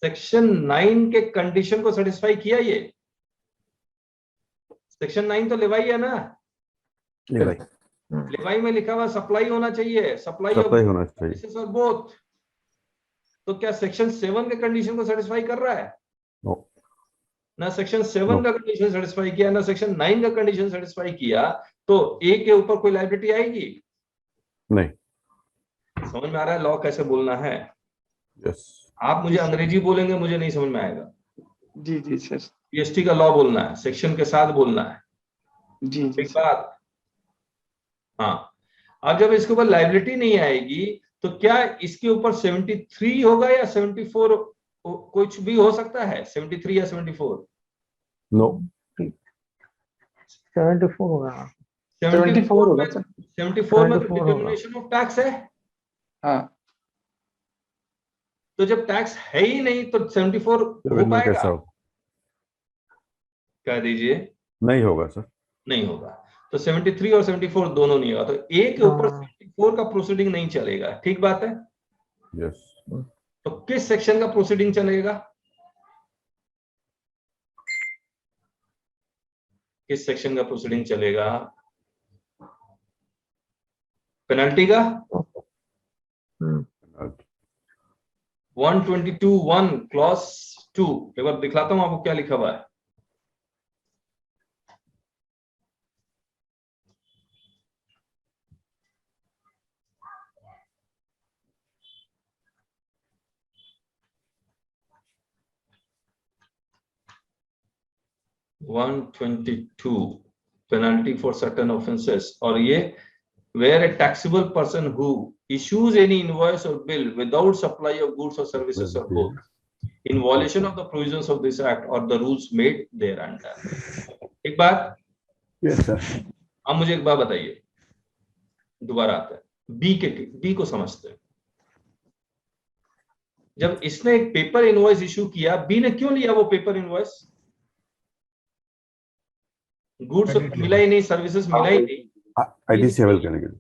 सेक्शन 9 के कंडीशन को सेटिस्फाई किया ये? सेक्शन 9 तो लेवाई है ना? लेवाई में लिखा हुआ सप्लाई होना चाहिए, सप्लाई
होना चाहिए
और बोथ। तो क्या सेक्शन 7 के कंडीशन को सेटिस्फाई कर रहा है?
नो।
ना सेक्शन 7 का कंडीशन सेटिस्फाई किया, ना सेक्शन 9 का कंडीशन सेटिस्फाई किया, तो ए के ऊपर कोई लायबिलिटी आएगी?
नहीं।
समझ में आ रहा है लॉ कैसे बोलना है?
यस।
आप मुझे अंग्रेजी बोलेंगे, मुझे नहीं समझ में आएगा।
जी सर।
पीएसटी का लॉ बोलना है, सेक्शन के साथ बोलना है।
जी
एक बात, हाँ। अब जब इसके ऊपर लायबिलिटी नहीं आएगी, तो क्या इसके ऊपर 73 होगा या 74? कुछ भी हो सकता है, 73 या 74?
नो,
74 होगा।
74 होगा सर।
74 में
74
डिटर्मिनेशन ऑफ टैक्स है।
हाँ,
तो जब टैक्स है ही नहीं तो 74 हो पाएगा?
कैसा हो?
कह दीजिए।
नहीं होगा सर,
नहीं होगा। तो 73 और 74 दोनों नहीं होगा, तो ए के ऊपर 74 का प्रोसीडिंग नहीं चलेगा, ठीक बात है?
यस।
तो किस सेक्शन का प्रोसीडिंग चलेगा? किस सेक्शन का प्रोसीडिंग चलेगा? पेनल्टी का? 122(1) क्लॉज 2। एक बार दिखलाता हूं आपको क्या लिखा हुआ है। (122) penalty for certain offenses, और ये where a taxable person who issues any invoice or bill without supply of goods or services or both in violation of the provisions of this act or the rules made thereunder। एक बात,
yes sir.
अब मुझे एक बात बताइए, दोबारा आता है बी को समझते हैं। जब इसने एक पेपर इनवॉइस इशू किया, बी ने क्यों लिया वो पेपर इनवॉइस? गुड्स मिला ही नहीं, सर्विसेज मिला ही नहीं,
आईटीसी अवेल करने के लिए,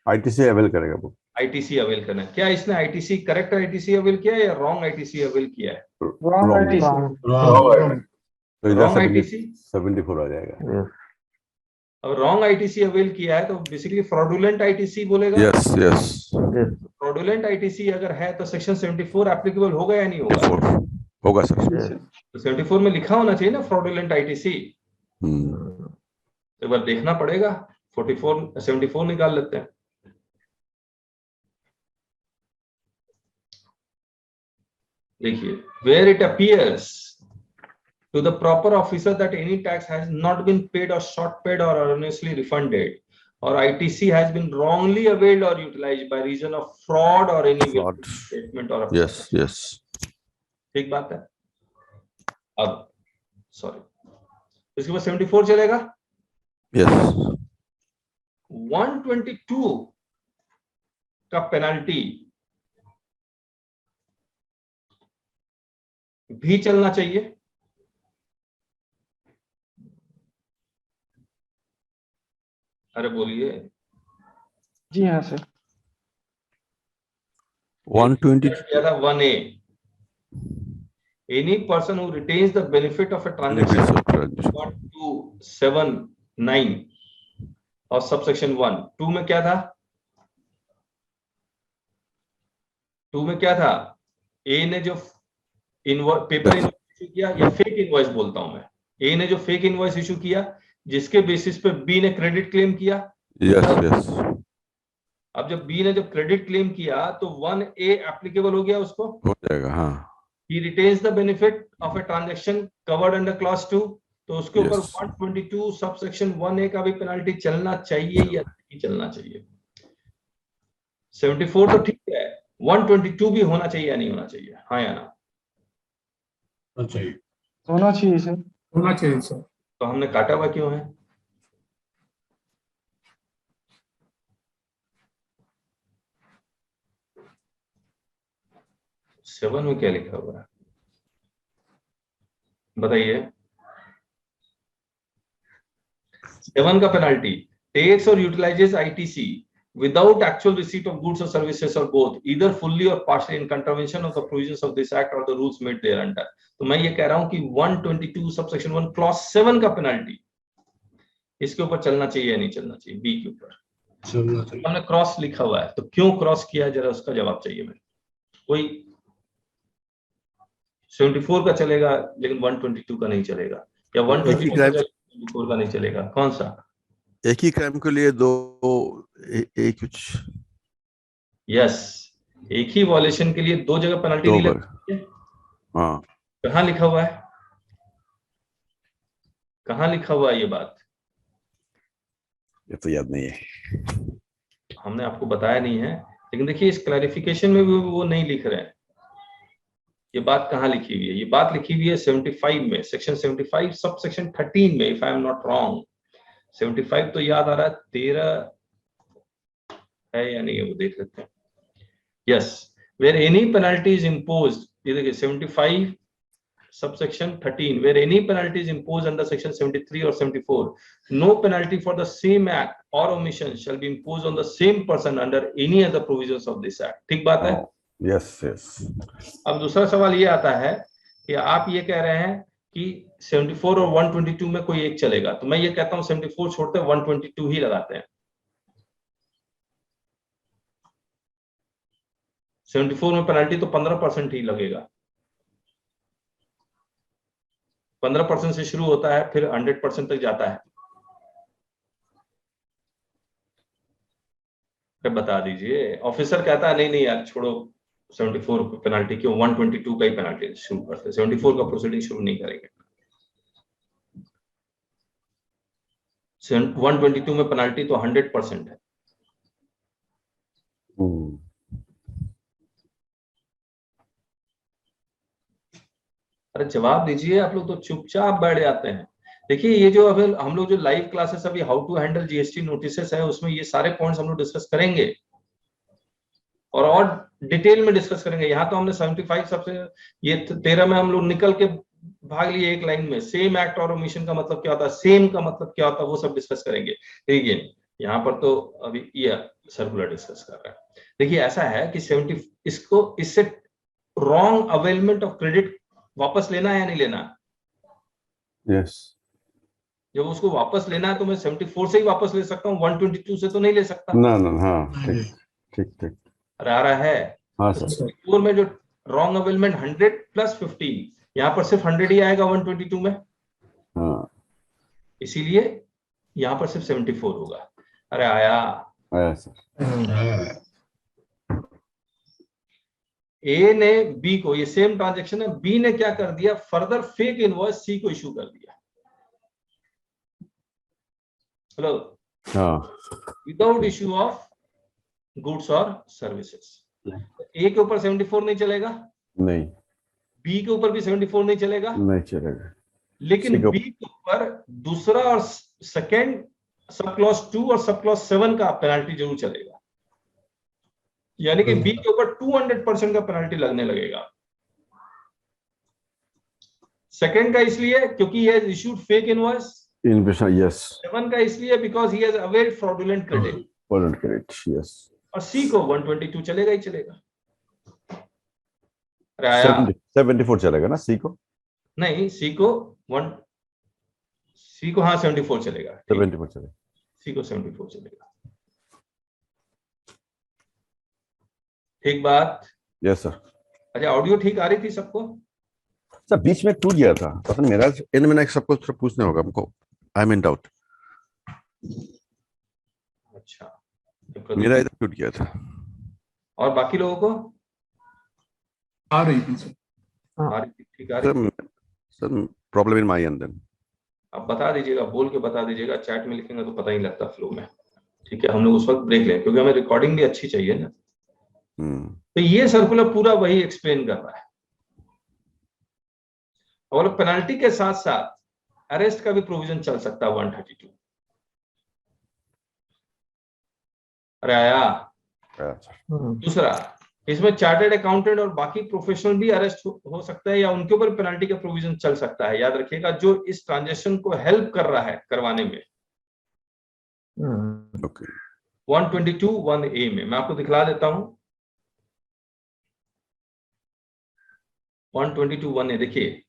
आईटीसी अवेल करेगा वो।
आईटीसी अवेल करना। क्या इसने आईटीसी करेक्ट आईटीसी अवेल किया या रॉन्ग आईटीसी अवेल किया है?
Wrong ITC.
तो इधर
Wrong ITC?
74 आ जाएगा।
अब रॉन्ग आईटीसी अवेल किया है तो बेसिकली फ्रॉडुलेंट आईटीसी बोलेगा।
यस यस,
फ्रॉडुलेंट आईटीसी अगर है तो सेक्शन 74 एप्लीकेबल होगा या नहीं होगा?
होगा सर।
तो 74 में लिखा होना चाहिए ना फ्रॉडुलेंट आईटीसी। एक बार देखना पड़ेगा, 74 निकाल लेते हैं। देखिए, where it appears to the proper officer that any tax has not been paid or short paid or erroneously refunded or ITC has been wrongly availed or utilized by reason of fraud or any
Fraud.
statement or
Yes, yes.
ठीक बात है। अब sorry, इसके बाद 74 चलेगा।
Yes.
122 का penalty भी चलना चाहिए। अरे बोलिए।
जी हाँ sir.
120.
1A, any person who retains the benefit of a transaction
Benefits of transaction.
1279 और सबसेक्शन 1। 2 में क्या था? 2 में क्या था? ए ने जो पेपर इनवॉइस इशू किया, या फेक इनवॉइस बोलता हूं मैं, ए ने जो फेक इनवॉइस इशू किया जिसके बेसिस पे बी ने क्रेडिट क्लेम किया।
Yes, yes.
अब जब बी ने जब क्रेडिट क्लेम किया तो 1A एप्लीकेबल हो गया उसको।
हो जाएगा, हाँ।
He retains the benefit of a transaction covered under clause 2, तो उसके ऊपर
Yes.
122 सबसेक्शन 1A का भी पेनल्टी चलना चाहिए या नहीं चलना चाहिए? 74 तो ठीक है, 122 भी होना चाहिए या नहीं होना चाहिए? हाँ या ना?
चाहिए,
होना चाहिए सर।
होना चाहिए सर।
तो हमने काटा हुआ क्यों है? सेवन में क्या लिखा हुआ है बताइए? 7 का penalty takes or utilizes ITC without actual receipt of goods or services or both, either fully or partially in contravention of the provisions of this act or the rules made thereunder। तो मैं ये कह रहा हूं कि 122 subsection 1 clause 7 का penalty इसके ऊपर चलना चाहिए या नहीं चलना चाहिए? बी के ऊपर
चलना चाहिए।
हमने क्रॉस लिखा हुआ है, तो क्यों क्रॉस किया, जरा उसका जवाब चाहिए मेरे। कोई 74 का चलेगा लेकिन 122 का नहीं चलेगा, या 122 का 74 का नहीं चलेगा, कौन सा?
एक ही क्राइम के लिए दो एक कुछ।
यस, एक ही वॉलेशन के लिए दो जगह पेनल्टी नहीं लगती है।
हाँ,
कहाँ लिखा हुआ है? कहाँ लिखा हुआ है ये बात?
ये तो याद नहीं है।
हमने आपको बताया नहीं है, लेकिन देखिए इस क्लैरिफिकेशन में भी वो नहीं लिख रहे हैं। ये बात कहाँ लिखी हुई है? ये बात लिखी हुई है 75 में, सेक्शन 75 सब सेक्शन 13 में, if I am not wrong. 75 तो याद आ रहा है, 13 है या नहीं है वो देख लेते हैं। Yes, where any penalty is imposed, ये देखिए 75 subsection 13, where any penalty is imposed under section 73 or 74, no penalty for the same act or omission shall be imposed on the same person under any other provisions of this act। ठीक बात है?
Yes yes.
अब दूसरा सवाल ये आता है कि आप ये कह रहे हैं कि 74 और 122 में कोई एक चलेगा, तो मैं ये कहता हूं 74 छोड़ते 122 ही लगाते हैं। 74 में पेनल्टी तो 15% ही लगेगा, 15% से शुरू होता है फिर 100% तक जाता है। फिर बता दीजिए। ऑफिसर कहता है नहीं नहीं यार छोड़ो 74 पेनल्टी क्यों, 122 का ही पेनल्टी शुरू करते, 74 का प्रोसीडिंग शुरू नहीं करेंगे। 122 में पेनल्टी तो 100% है। अरे जवाब दीजिए, आप लोग तो चुपचाप बैठ जाते हैं। देखिए ये जो अभी हम लोग जो लाइव क्लासेस अभी how to handle GST notices है, उसमें ये सारे पॉइंट्स हम लोग डिस्कस करेंगे और डिटेल में डिस्कस करेंगे। यहाँ तो हमने 75 सबसे ये 13 में हम लोग निकल के भाग लिए एक लाइन में। सेम एक्ट और ओमिशन का मतलब क्या होता है, सेम का मतलब क्या होता है, वो सब डिस्कस करेंगे। देखिए यहाँ पर तो अभी ये सर्कुलर डिस्कस कर रहा है। देखिए ऐसा है कि 70 इसको इससे रॉन्ग अवेलमेंट ऑफ क्रेडिट वापस लेना है या नहीं लेना?
यस।
जब उसको वापस लेना है तो मैं 74 से ही वापस ले सकता हूँ, 122 से तो नहीं ले सकता।
ना ना, हाँ ठीक ठीक ठीक।
अरे आ रहा है।
हाँ
तो
सर।
74 में जो रॉन्ग अवेलमेंट 100 प्लस 15, यहाँ पर सिर्फ 100 ही आएगा 122 में।
हाँ,
इसीलिए यहाँ पर सिर्फ 74 होगा। अरे आया
सर।
ए ने बी को, ये सेम ट्रांजैक्शन है, बी ने क्या कर दिया, फर्दर फेक इनवॉइस सी को इशू कर दिया। हेलो,
हाँ
विदाउट इश्यू ऑफ गुड्स और सर्विसेज। ए के ऊपर 74 नहीं चलेगा,
नहीं
बी के ऊपर भी 74 नहीं चलेगा,
नहीं चलेगा।
लेकिन
सी के
बी के ऊपर दूसरा और सेकंड सब क्लॉज 2 और सब क्लॉज 7 का पेनल्टी जरूर चलेगा, यानी कि बी के ऊपर 200% का पेनल्टी लगने लगेगा। सेकंड का इसलिए क्योंकि he has issued fake invoice,
yes
7 का इसलिए because he has availed fraudulent credit,
forward credit yes.
और सी को 122 चलेगा ही चलेगा। अरे आया
74 चलेगा ना सी को?
नहीं, सी को हाँ 74 चलेगा,
74 चलेगा,
सी को 74 चलेगा। ठीक बात?
Yes sir.
अच्छा, ऑडियो ठीक आ रही थी सबको?
सर बीच में टूट गया था, पता नहीं मेरा इन मैंने सबको थोड़ा पूछना होगा हमको, आई एम इन डाउट।
अच्छा,
मेरा इधर टूट गया था।
और बाकी लोगों को
आ रही थी सर।
आ रही थी? ठीक आ रही थी?
Sir problem in my end then.
आप बता दीजिएगा, बोल के बता दीजिएगा, चैट में लिखेंगे तो पता ही लगता फ्लो में। ठीक है, हम लोग उस वक्त ब्रेक लें क्योंकि हमें रिकॉर्डिंग भी अच्छी चाहिए ना। तो ये सर्कुलर पूरा वही एक्सप्लेन कर रहा है, और पेनल्टी के साथ साथ अरेस्ट का भी प्रोविजन चल सकता है 132। अरे आया। दूसरा, इसमें चार्टर्ड अकाउंटेंट और बाकी प्रोफेशनल भी अरेस्ट हो सकता है या उनके ऊपर पेनल्टी का प्रोविजन चल सकता है। याद रखिएगा, जो इस ट्रांजैक्शन को हेल्प कर रहा है करवाने में।
ओके
122(1)(a) में मैं आपको दिखला देता हूं। 122(1)(a) देखिए,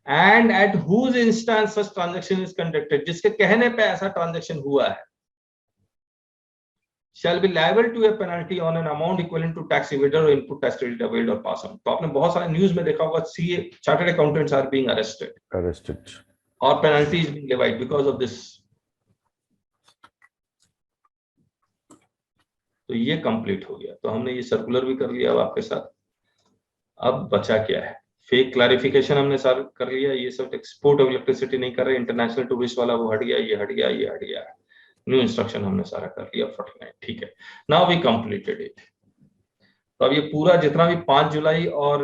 and at whose instance such transaction is conducted, जिसके कहने पे ऐसा ट्रांजैक्शन हुआ है, shall be liable to a penalty on an amount equivalent to tax evader or input tax credit availed or pass on। तो आपने बहुत सारे न्यूज में देखा होगा, CA chartered accountants are being arrested और penalty is being levied because of this. तो ये कंप्लीट हो गया। तो हमने ये सर्कुलर भी कर लिया अब आपके साथ। अब बचा क्या है? फेक क्लैरिफिकेशन हमने सारा कर लिया। ये सब एक्सपोर्ट ऑफ इलेक्ट्रिसिटी नहीं कर रहे, इंटरनेशनल टूरिस्ट वाला वो हट गया, ये हट गया, ये हट गया। न्यू इंस्ट्रक्शन हमने सारा कर लिया 49। ठीक है, नाउ वी कंप्लीटेड इट। तो अब ये पूरा जितना भी 5 जुलाई और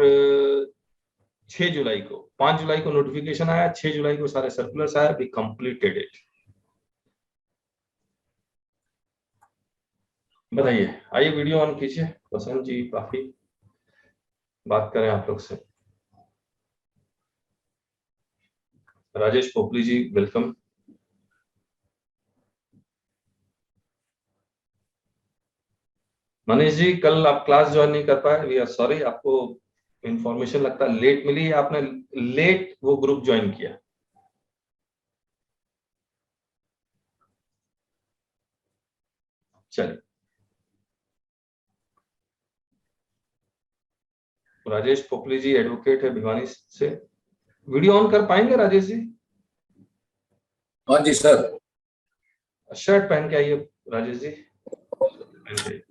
6 जुलाई को, 5 जुलाई को नोटिफिकेशन आया, 6 जुलाई को सारे सर्कुलर्स आया, वी कंप्लीटेड इट। बताइए, आइए वीडियो ऑन कीजिए। वसंत जी काफी बात करें आप लोग से। राजेश पोपली जी वेलकम। मनीष जी कल आप क्लास ज्वाइन नहीं कर पाए, वी आर सॉरी। आपको इंफॉर्मेशन लगता है लेट मिली, आपने लेट वो ग्रुप ज्वाइन किया। चलिए, राजेश पोपली जी एडवोकेट है भिवानी से। वीडियो ऑन कर पाएंगे राजेश जी?
हाँ जी सर।
शर्ट पहन के आइए राजेश जी, पहन के।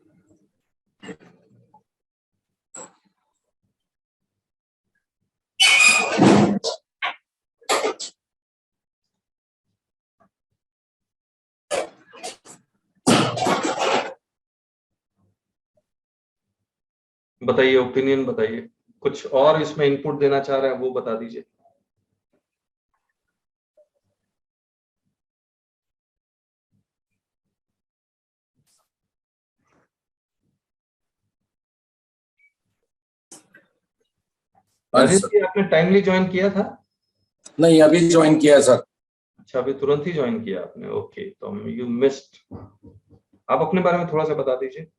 बताइए, ओपिनियन बताइए, कुछ और इसमें इनपुट देना चाह रहे हैं वो बता दीजिए। राजेश जी आपने टाइमली ज्वाइन किया था?
नहीं, अभी ज्वाइन किया सर।
अच्छा, अभी तुरंत ही ज्वाइन किया आपने? ओके, तो यू मिस्ड। आप अपने बारे में थोड़ा सा बता दीजिए।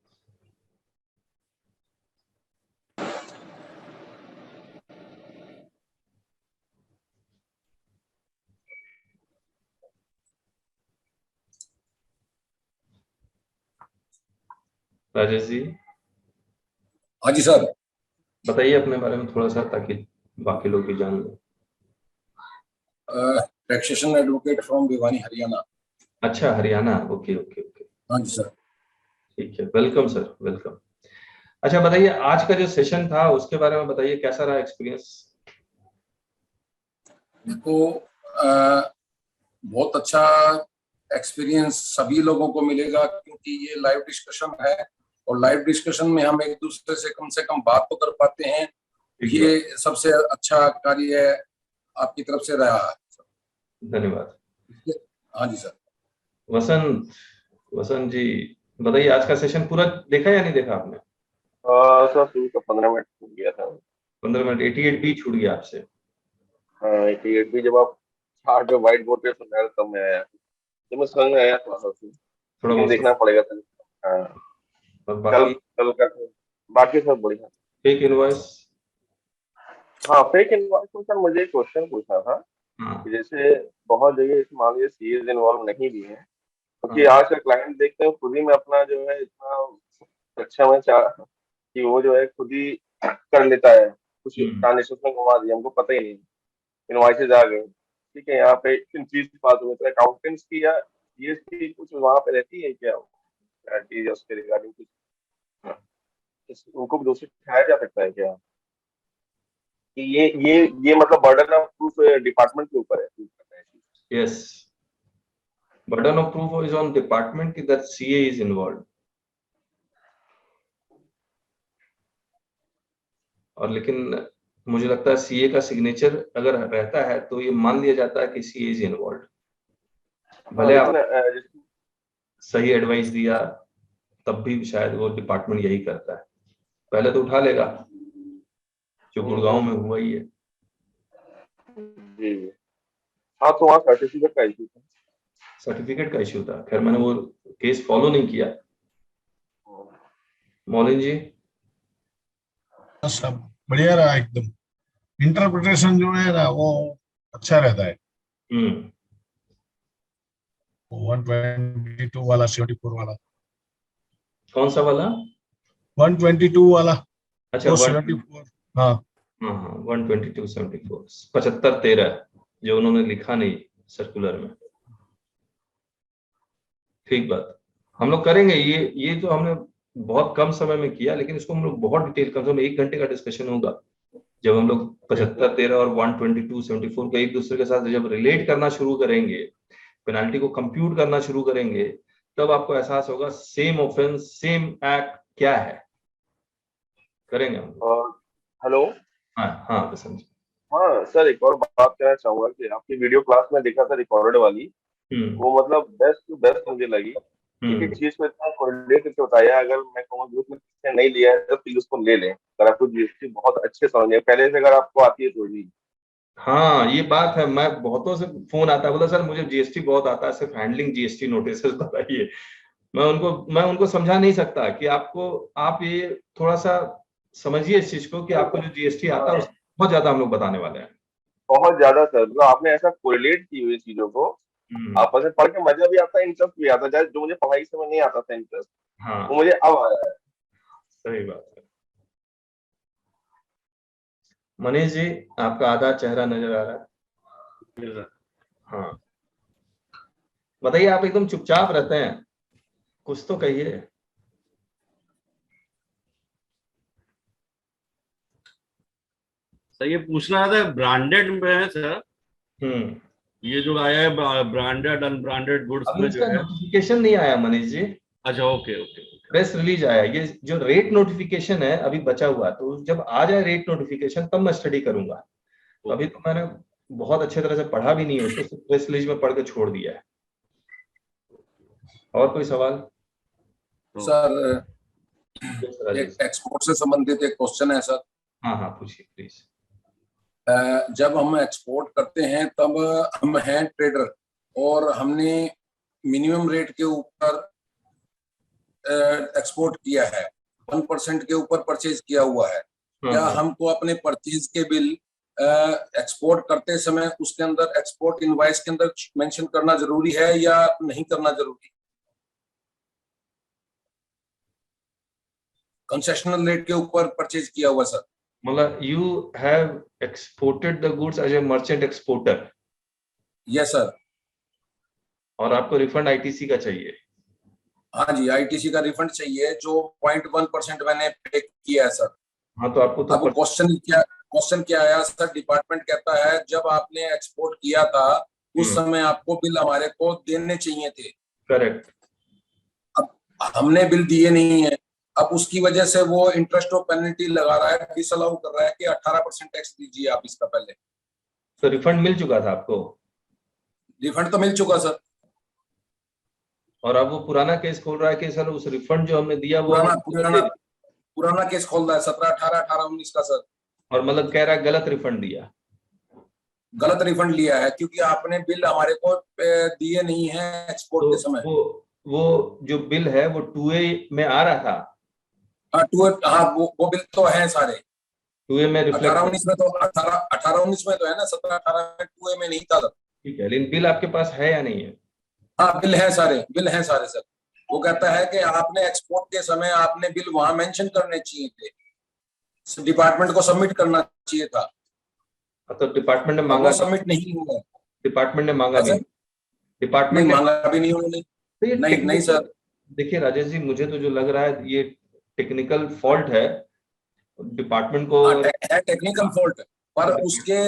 राजेश जी।
हाँ जी सर।
बताइए अपने बारे में थोड़ा सा, ताकि बाकी लोग भी जान लें।
Taxation advocate from Bhiwani Haryana.
अच्छा, हरियाणा। ओके ओके ओके,
हाँ जी सर।
ठीक है, वेलकम सर, वेलकम। अच्छा बताइए, आज का जो सेशन था उसके बारे में बताइए, कैसा रहा एक्सपीरियंस?
देखो बहुत अच्छा एक्सपीरियंस सभी लोगों को मिलेगा, क्योंकि ये लाइव डिस्कशन है और लाइव डिस्कशन में हम एक दूसरे से कम बात तो कर पाते हैं। ये सबसे अच्छा कार्य आपकी तरफ से रहा है।
धन्यवाद।
हाँ जी सर।
वसंत जी बताइए, आज का सेशन पूरा देखा या नहीं देखा आपने?
सर शुरू का 15 मिनट छूट गया था।
15 मिनट 88B छूट गया आपसे।
हाँ 88B जब आप चार्ट पे व्हाइट बोर्ड पे सुना रहे तब मैं आया, तो मैं समझ में आया थोड़ा
बहुत
देखना पड़ेगा सर। हाँ
और बाकी
कल का बाकी सब बढ़िया।
फेक इनवॉइस,
हाँ फेक इनवॉइस में सर मुझे एक क्वेश्चन पूछना था कि जैसे बहुत जगह मान लीजिए सीएस इन्वॉल्व नहीं भी है, क्योंकि आज का क्लाइंट देखते हैं खुद ही में अपना जो है इतना सक्षम है कि वो जो है खुद ही कर लेता है, कुछ ट्रांजेक्शन में घुमा दिया, हमको पता ही नहीं, इनवॉइसेज आ गए। ठीक है, यहाँ पे इन चीज की बात हुई तो अकाउंटेंट्स की या जीएसटी कुछ वहाँ पे रहती है क्या चीज उसके रिगार्डिंग कुछ उनको भी दोषी ठहराया जा सकता है क्या कि ये मतलब बर्डन ऑफ प्रूफ डिपार्टमेंट के ऊपर है?
Yes, burden of proof is on department कि that CA is involved। और लेकिन मुझे लगता है CA का सिग्नेचर अगर रहता है तो ये मान लिया जाता है कि CA is involved। भले आप सही एडवाइस दिया तब भी शायद वो डिपार्टमेंट यही करता है, पहले तो उठा लेगा, जो गुड़गांव में हुआ ही है।
जी हाँ, तो वहाँ सर्टिफिकेट का इशू था।
सर्टिफिकेट का इश्यू था, खैर मैंने वो केस फॉलो नहीं किया। मौलिन जी
सब बढ़िया रहा, एकदम इंटरप्रिटेशन जो है ना वो अच्छा रहता है। 122 वाला 74 वाला,
कौन सा वाला?
122 वाला।
अच्छा
74। हाँ
हाँ 122/74 75/13 जो उन्होंने लिखा नहीं सर्कुलर में। ठीक बात, हम लोग करेंगे ये तो हमने बहुत कम समय में किया, लेकिन इसको हम लोग बहुत डिटेल, कम से कम 1 घंटे का डिस्कशन होगा जब हम लोग 75/13 और 122/74 को एक दूसरे के साथ जब रिलेट करना शुरू करेंगे, पेनाल्टी को कंप्यूट करना शुरू करेंगे, तब आपको एहसास होगा सेम ऑफेंस सेम एक्ट क्या है। करेंगे हम।
हेलो।
हाँ बसंत जी।
हाँ सर, एक और बात कहना चाहूंगा कि आपकी वीडियो क्लास में देखा था रिकॉर्डेड वाली, वो मतलब बेस्ट टू बेस्ट मुझे लगी। एक चीज को इतना कोरिलेट करके बताया, अगर मैं कहूँ ग्रुप में किसी ने नहीं लिया है तो प्लीज उसको ले लें, अगर आपको जीएसटी बहुत अच्छे समझ पहले से अगर आपको आती है तो जी।
हाँ ये बात है, मैं बहुतों से फोन आता है, बोला सर मुझे जीएसटी बहुत आता है, सिर्फ हैंडलिंग जीएसटी नोटिस बताइए। मैं उनको समझा नहीं सकता कि आप ये थोड़ा सा समझिए इस चीज को कि आपको जो जीएसटी आता है बहुत ज्यादा हम लोग बताने वाले हैं।
बहुत ज्यादा सर, मतलब आपने ऐसा कोरिलेट की हुई चीजों को, आपस में पढ़ के मजा भी आता है, इंटरेस्ट भी आता है। जो मुझे पढ़ाई से नहीं आता था इंटरेस्ट, वो मुझे अब आया है।
सही बात है। मनीष जी आपका आधा चेहरा नजर आ रहा है। हाँ बताइए, आप एकदम चुपचाप रहते हैं, कुछ तो कहिए।
सर ये पूछना था ब्रांडेड में है सर, ये जो आया है ब्रांडेड अनब्रांडेड गुड्स में जो है
नोटिफिकेशन नहीं आया मनीष जी।
अच्छा ओके
प्रेस रिलीज आया, ये जो रेट नोटिफिकेशन है अभी बचा हुआ, तो जब आ जाए रेट नोटिफिकेशन तब मैं स्टडी करूंगा। तो अभी तो मैंने बहुत अच्छे तरह से पढ़ा भी नहीं है उसको, सिर्फ प्रेस रिलीज में पढ़ के छोड़ दिया है। और कोई सवाल?
सर एक एक्सपोर्ट से संबंधित एक क्वेश्चन है सर।
हाँ पूछिए प्लीज।
जब हम एक्सपोर्ट करते हैं तब हम हैं ट्रेडर और हमने मिनिमम रेट के ऊपर एक्सपोर्ट किया है, 1% के ऊपर परचेज किया हुआ है, क्या हमको अपने परचेज के बिल एक्सपोर्ट करते समय उसके अंदर एक्सपोर्ट इनवॉइस के अंदर मेंशन करना जरूरी है या नहीं करना जरूरी? कंसेशनल रेट के ऊपर परचेज किया हुआ सर।
मतलब you have exported the goods as a merchant exporter?
Yes sir।
और आपको रिफंड आईटीसी का चाहिए?
हाँ जी, आईटीसी का रिफंड चाहिए जो 0.1% मैंने पे किया है सर।
हाँ तो आपको तो
क्वेश्चन क्या आया सर? डिपार्टमेंट कहता है जब आपने एक्सपोर्ट किया था उस समय आपको बिल हमारे को देने चाहिए थे।
करेक्ट।
अब हमने बिल दिए नहीं है, अब उसकी वजह से वो इंटरेस्ट और पेनल्टी लगा रहा है, डिसअलाउ कर रहा है कि 18% टैक्स दीजिए आप इसका पहले।
तो रिफंड मिल चुका था आपको?
रिफंड तो मिल चुका सर।
और अब वो पुराना केस खोल रहा है कि सर उस रिफंड जो हमने दिया वो
पुराना केस खोल रहा है 17, 18, 18, 19 का सर।
और मतलब कह रहा है गलत रिफंड दिया,
गलत रिफंड लिया है क्योंकि आपने बिल हमारे को दिए नहीं है एक्सपोर्ट के समय।
वो जो बिल है वो 2A में आ रहा था।
हाँ, वो बिल तो है सारे
2A में
18-19 में तो 18-19 में तो है ना, 17-18 में 2A में नहीं था।
ठीक है, लेकिन बिल आपके पास है या नहीं है?
हाँ, बिल है सारे सर। वो कहता है कि आपने एक्सपोर्ट के समय आपने बिल वहां मेंशन करने चाहिए थे, डिपार्टमेंट को सबमिट करना चाहिए था।
तो डिपार्टमेंट ने मांगा,
सबमिट नहीं हुआ।
डिपार्टमेंट ने मांगा भी,
डिपार्टमेंट ने मांगा भी नहीं उन्होंने।
तो ये
नहीं सर।
देखिए राजेश जी, मुझे तो जो लग रहा है ये टेक्निकल फॉल्ट है डिपार्टमेंट को।
है टेक्निकल फॉल्ट, पर उसके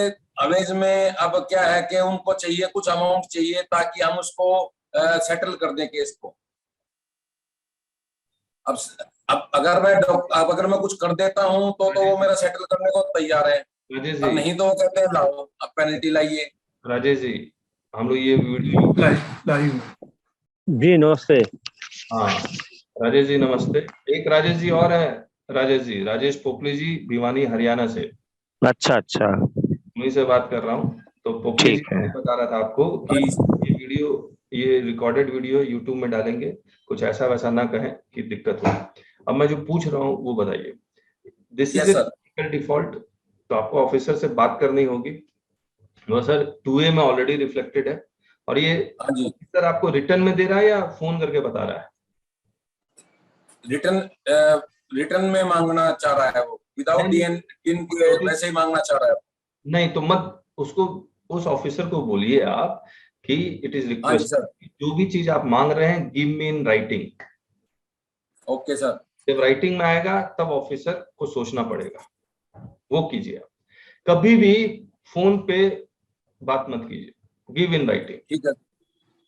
अवेज में अब क्या है कि उनको चाहिए कुछ अमाउंट चाहिए ताकि हम उसको सेटल कर दें केस को। अब अगर मैं कुछ कर देता हूं तो वो मेरा सेटल करने को तैयार है, अब नहीं तो वो कहते हैं लाओ अब पेनल्टी लाइए।
राजेश जी, हम लोग ये वीडियो
लाइव
जी नमस्ते।
हाँ राजेश जी नमस्ते। एक राजेश जी और है, राजेश जी, राजेश पोपली जी, भिवानी हरियाणा से।
अच्छा अच्छा,
उन्हीं से बात कर रहा हूँ। तो पोपली जी बता रहा था आपको कि ये वीडियो, ये रिकॉर्डेड वीडियो यूट्यूब में डालेंगे, कुछ ऐसा वैसा ना कहें कि दिक्कत हो। अब मैं जो पूछ रहा हूँ वो बताइए। दिस इज टेक्निकल डिफॉल्ट, तो आपको ऑफिसर से बात करनी होगी। वो सर 2A में ऑलरेडी रिफ्लेक्टेड है, और ये ऑफिसर आपको रिटर्न में दे रहा है या फोन करके बता रहा है?
रिटर्न में मांगना चाह रहा है वो, विदाउट डीएन वैसे ही मांगना चाह रहा है।
नहीं तो मत उसको, उस ऑफिसर को बोलिए आप कि इट इज रिक्वेस्ट, जो भी चीज आप मांग रहे हैं give me in writing.
Okay sir.
जब राइटिंग में आएगा तब ऑफिसर को सोचना पड़ेगा, वो कीजिए आप। कभी भी फोन पे बात मत कीजिए, गिव इन राइटिंग।
ठीक है,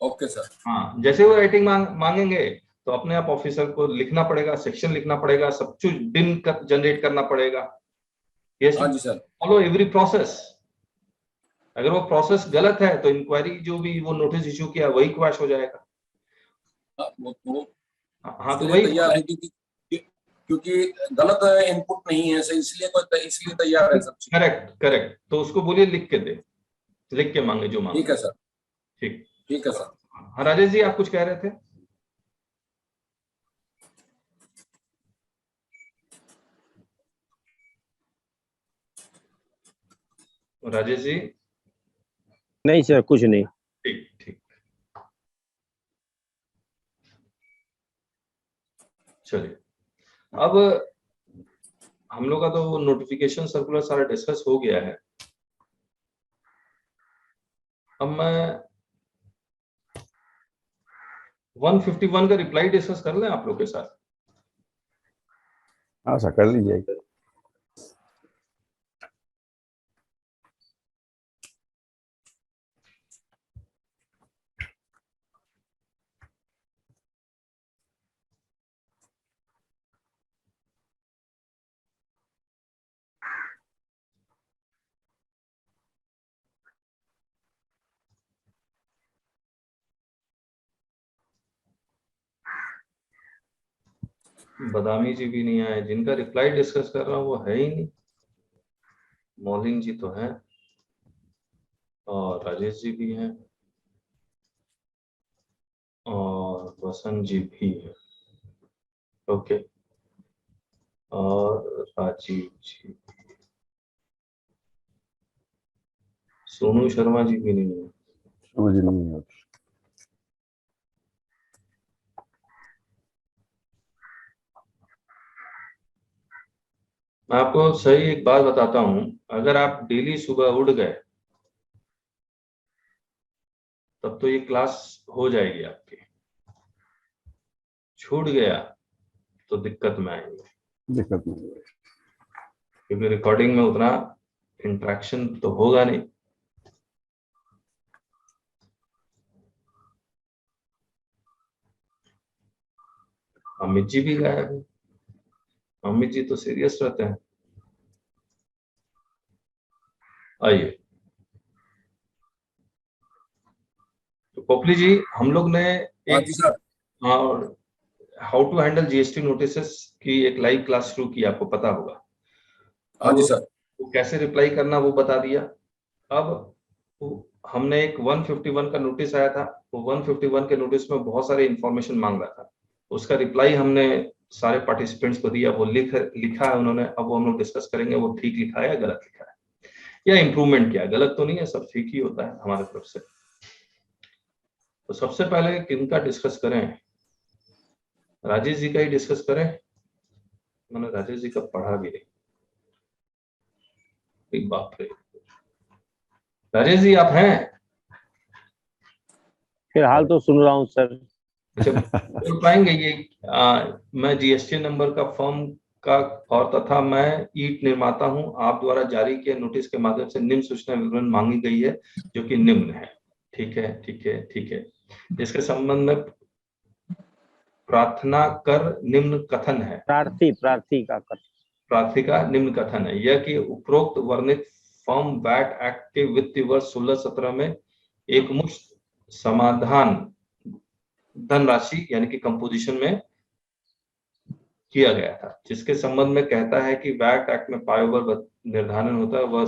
ओके सर।
हाँ, जैसे वो राइटिंग मांगेंगे तो अपने आप ऑफिसर को लिखना पड़ेगा, सेक्शन लिखना पड़ेगा, सब कुछ दिन जनरेट करना पड़ेगा। Yes sir, follow every process. अगर वो प्रोसेस गलत है तो इंक्वायरी जो भी वो नोटिस इशू किया वही क्वैश हो जाएगा।
हाँ, तो वही तैयार है क्योंकि गलत इनपुट नहीं है, इसलिए तैयार है सब चीज।
करेक्ट। तो उसको बोलिए लिख के दे, लिख के मांगे जो मांगे।
ठीक है सर। ठीक है सर।
हाँ राजेश जी, आप कुछ कह रहे थे? राजेश जी?
नहीं सर, कुछ नहीं।
ठीक। चलिए, अब हम लोग का तो नोटिफिकेशन सर्कुलर सारा डिस्कस हो गया है। अब मैं 151 का रिप्लाई डिस्कस कर लें आप लोग के साथ?
हाँ सर, कर लीजिए।
बदामी जी भी नहीं आए, जिनका रिप्लाई डिस्कस कर रहा हूँ वो है ही नहीं। मौलिन जी तो हैं और राजेश जी भी हैं और वसंत जी भी है। ओके, और राजीव जी, सोनू शर्मा जी भी नहीं है।
सोनू जी नहीं है।
मैं आपको सही एक बात बताता हूं, अगर आप डेली सुबह उठ गए तब तो ये क्लास हो जाएगी आपकी। छूट गया तो दिक्कत में आएंगे, क्योंकि रिकॉर्डिंग में उतना इंटरेक्शन तो होगा नहीं। अमित जी भी गायब है। अमित जी तो सीरियस रहते हैं। आइए, तो पोपली जी, हम लोग ने
हाँ जी सर।
और how to handle GST notices की एक लाइव क्लास शुरू की, आपको पता होगा।
हाँ जी सर।
वो कैसे रिप्लाई करना वो बता दिया। अब हमने एक 151 का नोटिस आया था, वो 151 के नोटिस में बहुत सारे इंफॉर्मेशन मांग रहा था, उसका रिप्लाई हमने सारे पार्टिसिपेंट्स को दिया, वो लिखा है उन्होंने। अब वो हम लोग डिस्कस करेंगे वो ठीक लिखा है या गलत लिखा है, या इम्प्रूवमेंट किया है। गलत तो नहीं है, सब ठीक ही होता है हमारे तरफ से। तो सबसे पहले किनका डिस्कस करें? राजेश जी का ही डिस्कस करें। मैंने राजेश जी का पढ़ा भी नहीं। एक बाप रे, राजेश जी आप हैं?
फिलहाल तो सुन रहा हूँ सर।
अच्छा, बोल पाएंगे ये मैं जीएसटी नंबर का फर्म का और तथा मैं ईट निर्माता हूं, आप द्वारा जारी किए नोटिस के माध्यम से निम्न सूचना विवरण मांगी गई है, जो कि निम्न है। ठीक है, ठीक है, ठीक है। इसके संबंध में प्रार्थना कर निम्न कथन है।
प्रार्थी
का निम्न कथन है यह कि उपरोक्त वर्णित फर्म वैट एक्ट के वित्तीय वर्ष 16-17 में एक मुश्त समाधान धनराशि यानी कि कंपोजिशन में किया गया था, जिसके संबंध में कहता है कि वैट एक्ट में पायोवर निर्धारण होता है, वह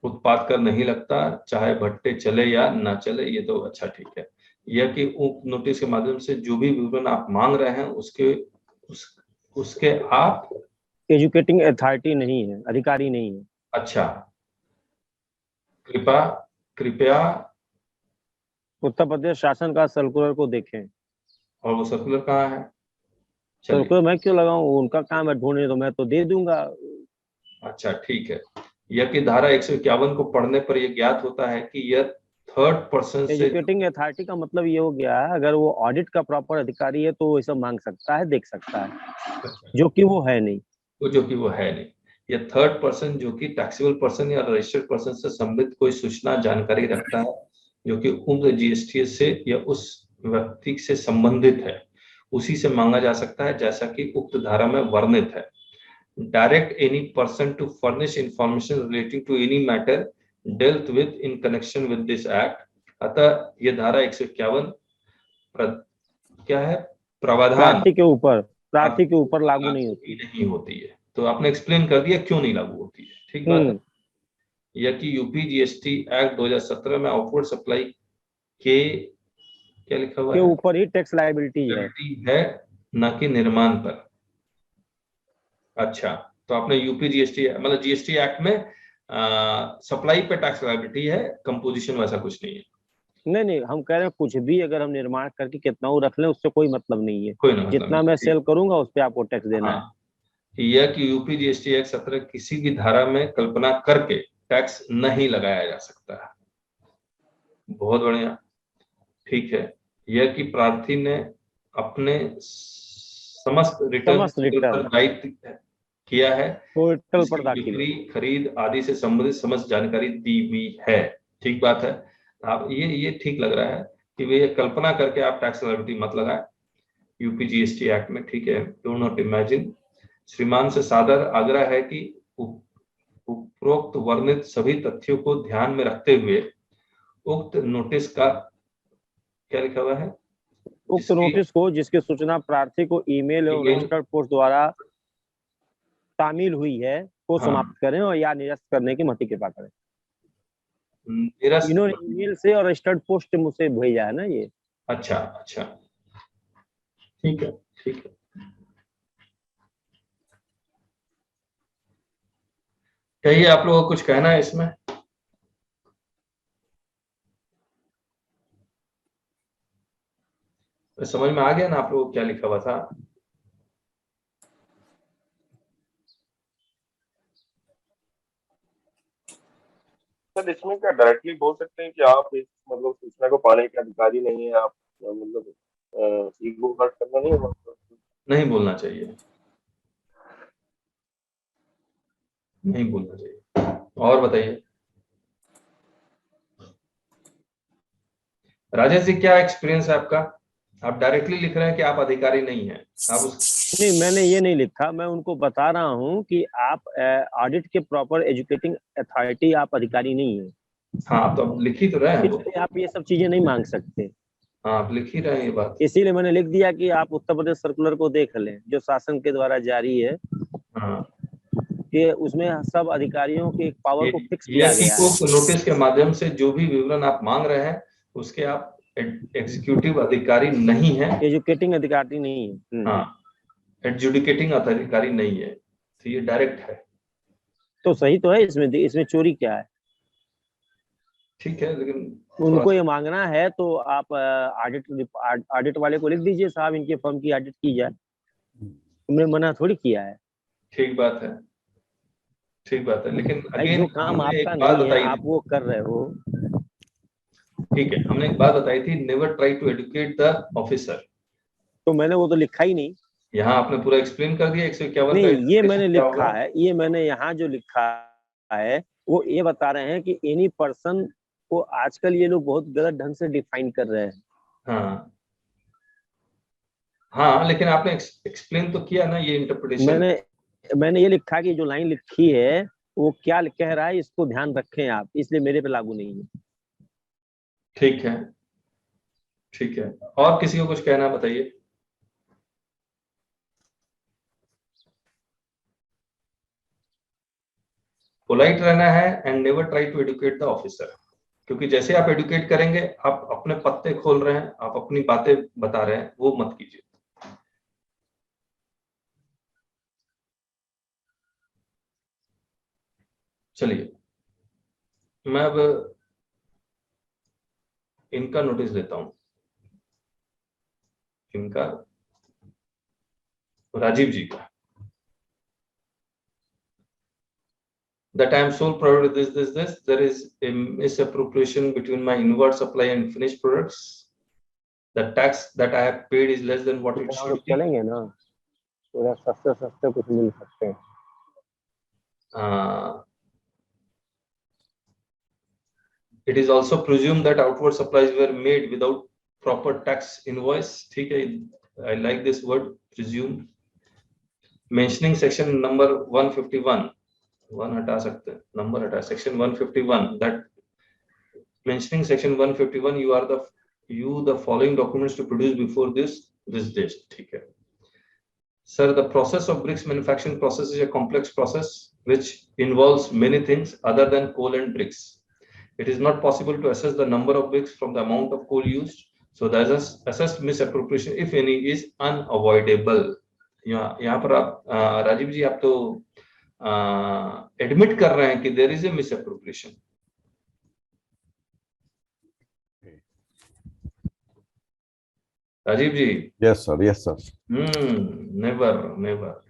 उत्पाद कर नहीं लगता, चाहे भट्टे चले या ना चले। ये तो अच्छा ठीक है। यह कि उप नोटिस के माध्यम से जो भी विवरण आप मांग रहे हैं उसके आप
एजुकेटिंग अथॉरिटी नहीं है, अधिकारी नहीं है।
अच्छा, कृपया
उत्तर प्रदेश शासन का सर्कुलर को देखें।
और वो सर्कुलर कहाँ है?
सर्कुलर मैं क्यों लगाऊं, उनका काम है ढूंढने, तो मैं तो दे दूंगा।
अच्छा ठीक है। यह कि धारा 151 को पढ़ने पर यह ज्ञात होता है कि यह थर्ड पर्सन से
एजुकेटिंग अथॉरिटी का मतलब ये हो गया है, अगर वो ऑडिट का प्रॉपर अधिकारी है तो वो सब मांग सकता है, देख सकता है, जो कि वो है नहीं।
वो है नहीं। यह थर्ड पर्सन जो कि टैक्सेबल पर्सन या रजिस्टर्ड पर्सन से संबंधित कोई सूचना जानकारी रखता है, जो कि उम्र जीएसटी से या उस व्यक्ति से संबंधित है, उसी से मांगा जा सकता है, जैसा कि उक्त धारा में वर्णित है। Direct any person to furnish information relating to any matter dealt with in connection with this act. अतः यह धारा 151 क्या है? प्रावधान
प्रार्थी के ऊपर लागू नहीं
होती है। तो आपने एक्सप्लेन कर दिया क्यों नहीं लागू होती है, ठीक बात है। यह कि यूपी जीएसटी एक्ट 2017 में आउटवर्ड सप्लाई के क्या लिखा हुआ
के
है?
ऊपर ही टैक्स लायबिलिटी
है, न कि निर्माण पर। अच्छा, तो आपने यूपी जीएसटी मतलब जीएसटी एक्ट में सप्लाई पे टैक्स लायबिलिटी है, कंपोजिशन वैसा कुछ नहीं है।
नहीं, हम कह रहे हैं कुछ भी अगर हम निर्माण करके कितना वो रख लें उससे कोई मतलब नहीं है,
मतलब
जितना मैं सेल करूंगा उस पर आपको टैक्स देना है।
यह कि यूपी जीएसटी एक्ट 17 किसी भी धारा में कल्पना करके टैक्स नहीं लगाया जा सकता है। बहुत बढ़िया, ठीक है। यह कि प्रार्थी ने अपने समस्त रिटर्न दायित्व किया है, बिक्री खरीद आदि से संबंधित समस्त जानकारी दी हुई है। ठीक बात है। आप ये ठीक लग रहा है कि वे कल्पना करके आप टैक्स लायबिलिटी मत लगाए यूपी जीएसटी एक्ट में, ठीक है। Do not imagine. श्रीमान से सादर आग्रह है कि उपरोक्त वर्णित सभी तथ्यों को ध्यान में रखते हुए उक्त नोटिस का क्या लिखा हुआ है?
उक्त नोटिस को जिसकी सूचना प्रार्थी को ईमेल और रजिस्टर्ड पोस्ट द्वारा शामिल हुई है को समाप्त करें और या निरस्त करने की महती कृपा करें। इन्होंने ईमेल से और रजिस्टर्ड पोस्ट मुझसे भेजा है ना ये।
अच्छा, ठीक है, ठीक है। कहिए, आप लोगों को कुछ कहना है इसमें? तो समझ में आ गया ना आप लोगों को क्या लिखा हुआ था?
सर इसमें क्या डायरेक्टली बोल सकते हैं कि आप इस मतलब सूचना को पाने के अधिकारी नहीं है, आप मतलब ईगो हर्ट करना
नहीं बोलना चाहिए, नहीं बोलना चाहिए। और बताइए राजेश जी, क्या एक्सपीरियंस है आपका? आप डायरेक्टली लिख रहे हैं कि आप अधिकारी नहीं हैं। आप उस
नहीं, मैंने ये नहीं लिखा, मैं उनको बता रहा हूँ कि आप ऑडिट के प्रॉपर एजुकेटिंग अथॉरिटी, आप अधिकारी नहीं है।
हाँ, तो अब लिख ही तो रहे हैं वो।
इसलिए आप ये सब चीजें नहीं मांग सकते।
हाँ, आप लिख ही रहे हैं ये बात।
इसीलिए मैंने लिख दिया कि आप उत्तर प्रदेश सर्कुलर को देख लें जो शासन के द्वारा जारी है,
हाँ,
कि उसमें सब अधिकारियों के पावर को फिक्स किया गया है।
को नोटिस के माध्यम से जो भी विवरण आप मांग रहे हैं उसके आप एग्जीक्यूटिव अधिकारी नहीं है,
एजुकेटिंग अधिकारी नहीं है।
हाँ, एडजुडिकेटिंग अधिकारी नहीं है, तो ये डायरेक्ट है।
तो सही तो है, इसमें चोरी क्या है?
ठीक है, लेकिन
उनको ये मांगना है तो आप ऑडिट वाले को लिख दीजिए, साहब इनके फर्म की ऑडिट की जाए। तुमने मना थोड़ी किया है।
ठीक बात है, ठीक बात है, लेकिन
जो काम आपका नहीं है आप वो कर रहे हो।
ठीक है, हमने एक बात बताई थी, never try to educate the officer.
तो मैंने वो तो लिखा ही नहीं।
यहाँ आपने पूरा एक्सप्लेन कर दिया 151
नहीं, ये मैंने लिखा है, ये मैंने यहाँ जो लिखा है वो ये बता रहे हैं कि एनी पर्सन को आजकल ये लोग बहुत गलत ढंग से डिफाइन कर रहे हैं।
हाँ हाँ, लेकिन आपने एक्सप्लेन तो किया ना ये इंटरप्रिटेशन।
मैंने ये लिखा कि जो लाइन लिखी है वो क्या कह रहा है इसको ध्यान रखें आप, इसलिए मेरे पे लागू नहीं है।
ठीक है, ठीक है, और किसी को कुछ कहना बताइए। पोलाइट रहना है and never try to educate the officer, क्योंकि जैसे आप एडुकेट करेंगे आप अपने पत्ते खोल रहे हैं, आप अपनी बातें बता रहे हैं, वो मत कीजिए। चलिए, मैं अब इनका नोटिस लेता हूं। इनका राजीव जी का, that I am sole proprietor this. There is a misappropriation between my inward supply and finished products. The tax that I have paid is less than what it should be.
चलेंगे ना, थोड़ा सस्ते कुछ मिल सकते हैं।
It is also presumed that outward supplies were made without proper tax invoice. ठीक है, I like this word presumed. Mentioning section number 151. One हटा सकते हैं, नंबर हटा, section 151, that mentioning section 151 you the following documents to produce before this date. ठीक है sir, the process of bricks manufacturing process is a complex process which involves many things other than coal and bricks. It is not possible to assess the number of bricks from the amount of coal used, so the assessed misappropriation if any is unavoidable. यहाँ पर आप राजीव जी आप तो admit कर रहे हैं कि there is a misappropriation. Rajiv ji.
Yes sir, yes sir.
Never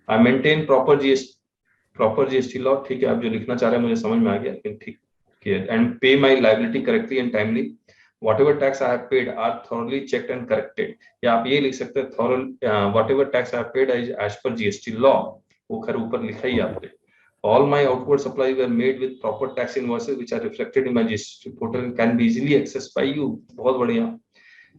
I maintain proper GST law. ठीक है, आप जो लिखना चाह रहे हैं मुझे समझ में आ गया, लेकिन ठीक है, and pay my liability correctly and timely. whatever tax I have paid are thoroughly checked and corrected. या आप ये लिख सकते हैं whatever tax I have paid as per GST law. वो खैर ऊपर लिखा ही आपने। All my outward supplies were made with proper tax invoices which are reflected in my GST portal and can be easily accessed by you. बहुत बढ़िया।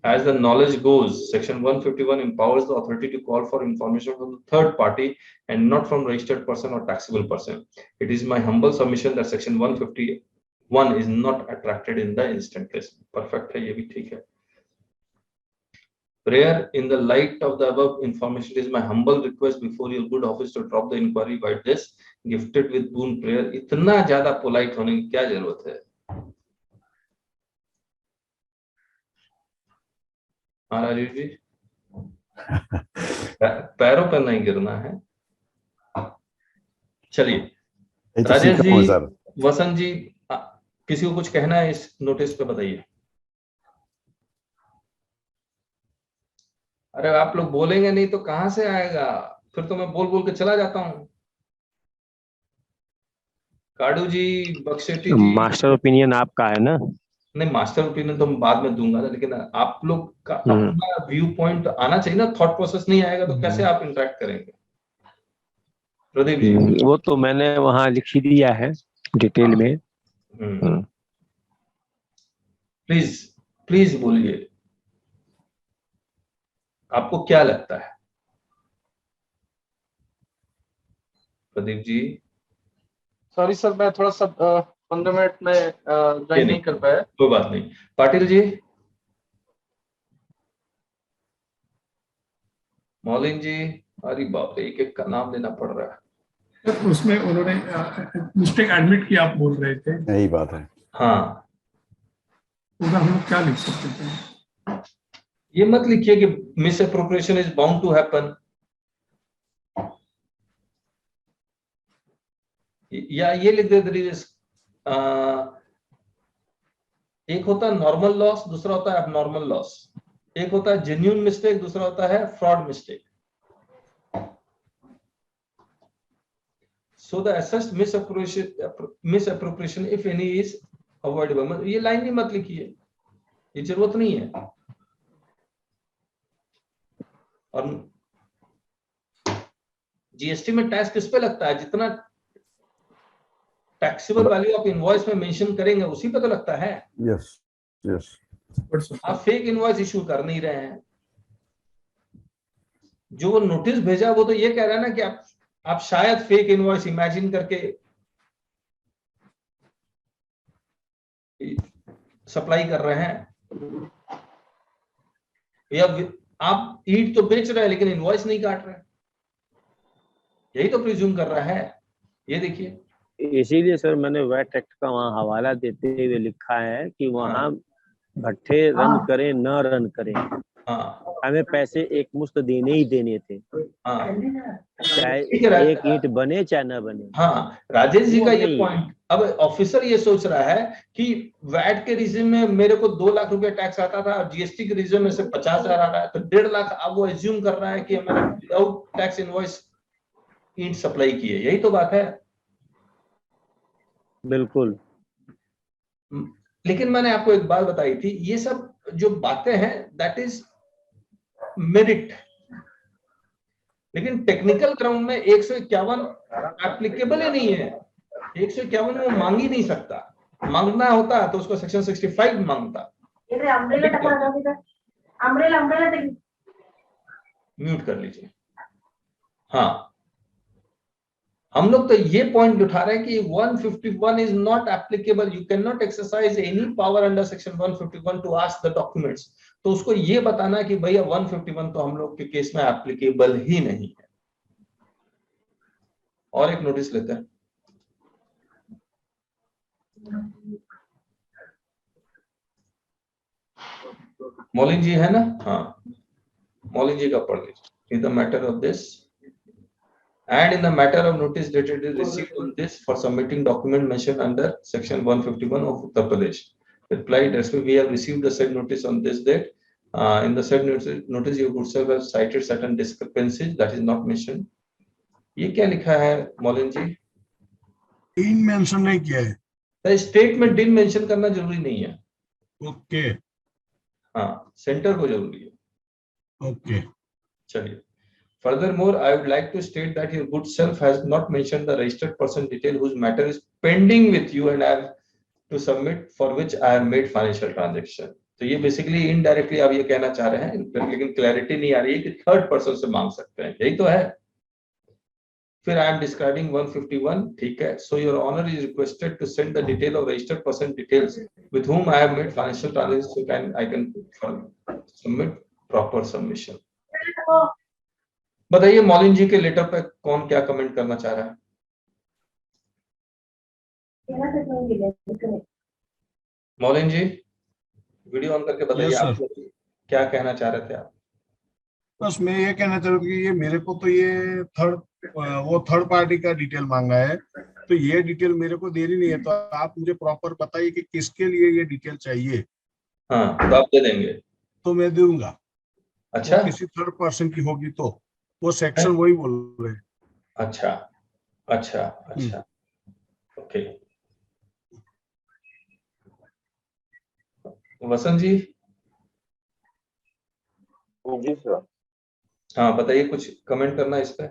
As the knowledge goes, section 151 empowers the authority to call for information from the third party and not from registered person or taxable person. It is my humble submission that section 151 is not attracted in the instant case. Perfect है, ये भी ठीक है। Prayer, in the light of the above information, it is my humble request before your good office to drop the inquiry by this gifted with boon prayer. इतना ज्यादा polite होने की क्या जरूरत है? हाँ राजीव जी, पैरों पर नहीं गिरना है। चलिए राजेश जी, वसंत जी, किसी को कुछ कहना है इस नोटिस पे बताइए। अरे आप लोग बोलेंगे नहीं तो कहां से आएगा, फिर तो मैं बोल बोल के चला जाता हूं। काडू जी, बक्सेटी जी,
मास्टर ओपिनियन आपका है ना?
नहीं, मास्टर ओपिनियन तो मैं बाद में दूंगा, लेकिन आप लोग का अपना व्यू पॉइंट आना चाहिए ना। थॉट प्रोसेस नहीं आएगा तो कैसे आप इंटरेक्ट करेंगे? प्रदीप जी,
वो तो मैंने वहां लिख ही दिया है डिटेल में।
प्लीज बोलिए। आपको क्या लगता है प्रदीप जी?
सॉरी सर, मैं थोड़ा सा 15 मिनट में ज्वाइन नहीं कर पाया।
कोई बात नहीं। पाटिल जी, मौलिन जी, अरे बाप रे, एक एक का नाम लेना पड़ रहा है।
तो उसमें उन्होंने मिस्टेक एडमिट किया, आप बोल रहे थे।
यही बात है।
हाँ,
उधर हम लोग क्या लिख सकते थे?
ये मत लिखिए कि misappropriation is bound to happen, या ये लिख दे there is, एक होता है नॉर्मल लॉस, दूसरा होता है एबनॉर्मल लॉस। एक होता है जेन्युइन मिस्टेक, दूसरा होता है fraud mistake. So the assessed misappropriation if any is avoidable। ये लाइन भी मत लिखिए, ये जरूरत नहीं है। और जीएसटी में टैक्स किस पे लगता है? जितना टैक्सेबल वैल्यू आप इनवॉइस में मेंशन करेंगे उसी पे तो लगता है।
Yes yes.
आप फेक इनवॉइस इशू कर नहीं रहे हैं। जो वो नोटिस भेजा वो तो ये कह रहा है ना कि आप शायद फेक इनवॉइस इमेजिन करके सप्लाई कर रहे हैं, या आप ईट तो बेच रहे हैं लेकिन इनवॉइस नहीं काट रहे, यही तो प्रिज्यूम कर रहा है। ये देखिए,
इसीलिए सर मैंने वैट एक्ट का वहाँ हवाला देते हुए लिखा है कि वहाँ भट्ठे रन करें न रन करें, हमें पैसे एक मुश्त देने ही देने थे, चाहे एक ईंट बने चाहे न बने।
हाँ, राजेश जी का ये पॉइंट। अब ऑफिसर ये सोच रहा है कि वैट के रिजिम में मेरे को 2 लाख रुपया टैक्स आता था और जीएसटी के रिजिम में से 50,000 आ रहा है, तो 1.5 लाख अब वो एज्यूम कर रहा है कि मैंने विदाउट टैक्स इनवॉइस ईंट सप्लाई की है। यही तो बात है।
बिल्कुल।
लेकिन मैंने आपको एक बात बताई थी, ये सब जो बातें हैं दैट इज मेरिट, लेकिन टेक्निकल ग्राउंड में 151 एप्लीकेबल ही नहीं है। 151 में मांग ही नहीं सकता। मांगना होता तो उसको सेक्शन 65 मांगता। म्यूट कर लीजिए। हाँ, हम लोग तो ये पॉइंट उठा रहे हैं कि 151 is not applicable, you can not exercise any power under section 151 to ask the documents. तो उसको ये बताना कि भैया 151 तो हम लोग के केस में एप्लीकेबल ही नहीं है। और एक नोटिस लेते हैं। मौलिन जी है ना? हाँ, मौलिन जी का पढ़ लीजिए। In the matter of this and in the matter of notice dated received on this for submitting document mentioned under section 151 of Uttar Pradesh. Replied, we have received the said notice on this date. In the said notice you would have cited certain discrepancies that is not mentioned. ये क्या लिखा है मौलिन जी?
इन mention नहीं किया है।
Statement डिन mention करना जरूरी नहीं है।
ओके।
हाँ, सेंटर को जरूरी है।
ओके,
चलिए। Furthermore, I would like to state that your good self has not mentioned the registered person detail whose matter is pending with you and I have to submit, for which I have made financial transaction. तो ये basically indirectly आप ये कहना चाह रहे हैं, लेकिन clarity नहीं आ रही है कि थर्ड पर्सन से मांग सकते हैं। यही तो है। फिर I am describing 151, ठीक है। So your honor is requested to send the detail of registered person details with whom I have made financial transaction, so I can submit proper submission. बताइए मौलिन जी के लेटर पे कौन क्या कमेंट करना चाह रहा है? मौलिन जी, वीडियो ऑन करके बताइए।
yes,
आप क्या कहना चाह रहे थे आप?
बस मैं ये कहना चाह रहा हूँ कि ये मेरे को तो ये थर्ड पार्टी का डिटेल मांगा है, तो ये डिटेल मेरे को देनी नहीं है। तो आप मुझे प्रॉपर बताइए कि किसके लिए ये डिटेल चाहिए।
हाँ, तो आप दे देंगे?
तो मैं दूंगा।
अच्छा,
किसी थर्ड पर्सन की होगी तो वो सेक्शन वही बोल रहे हैं।
अच्छा अच्छा अच्छा, ओके। वसंत जी?
जी सर।
हाँ, बताइए, कुछ कमेंट करना इस पे?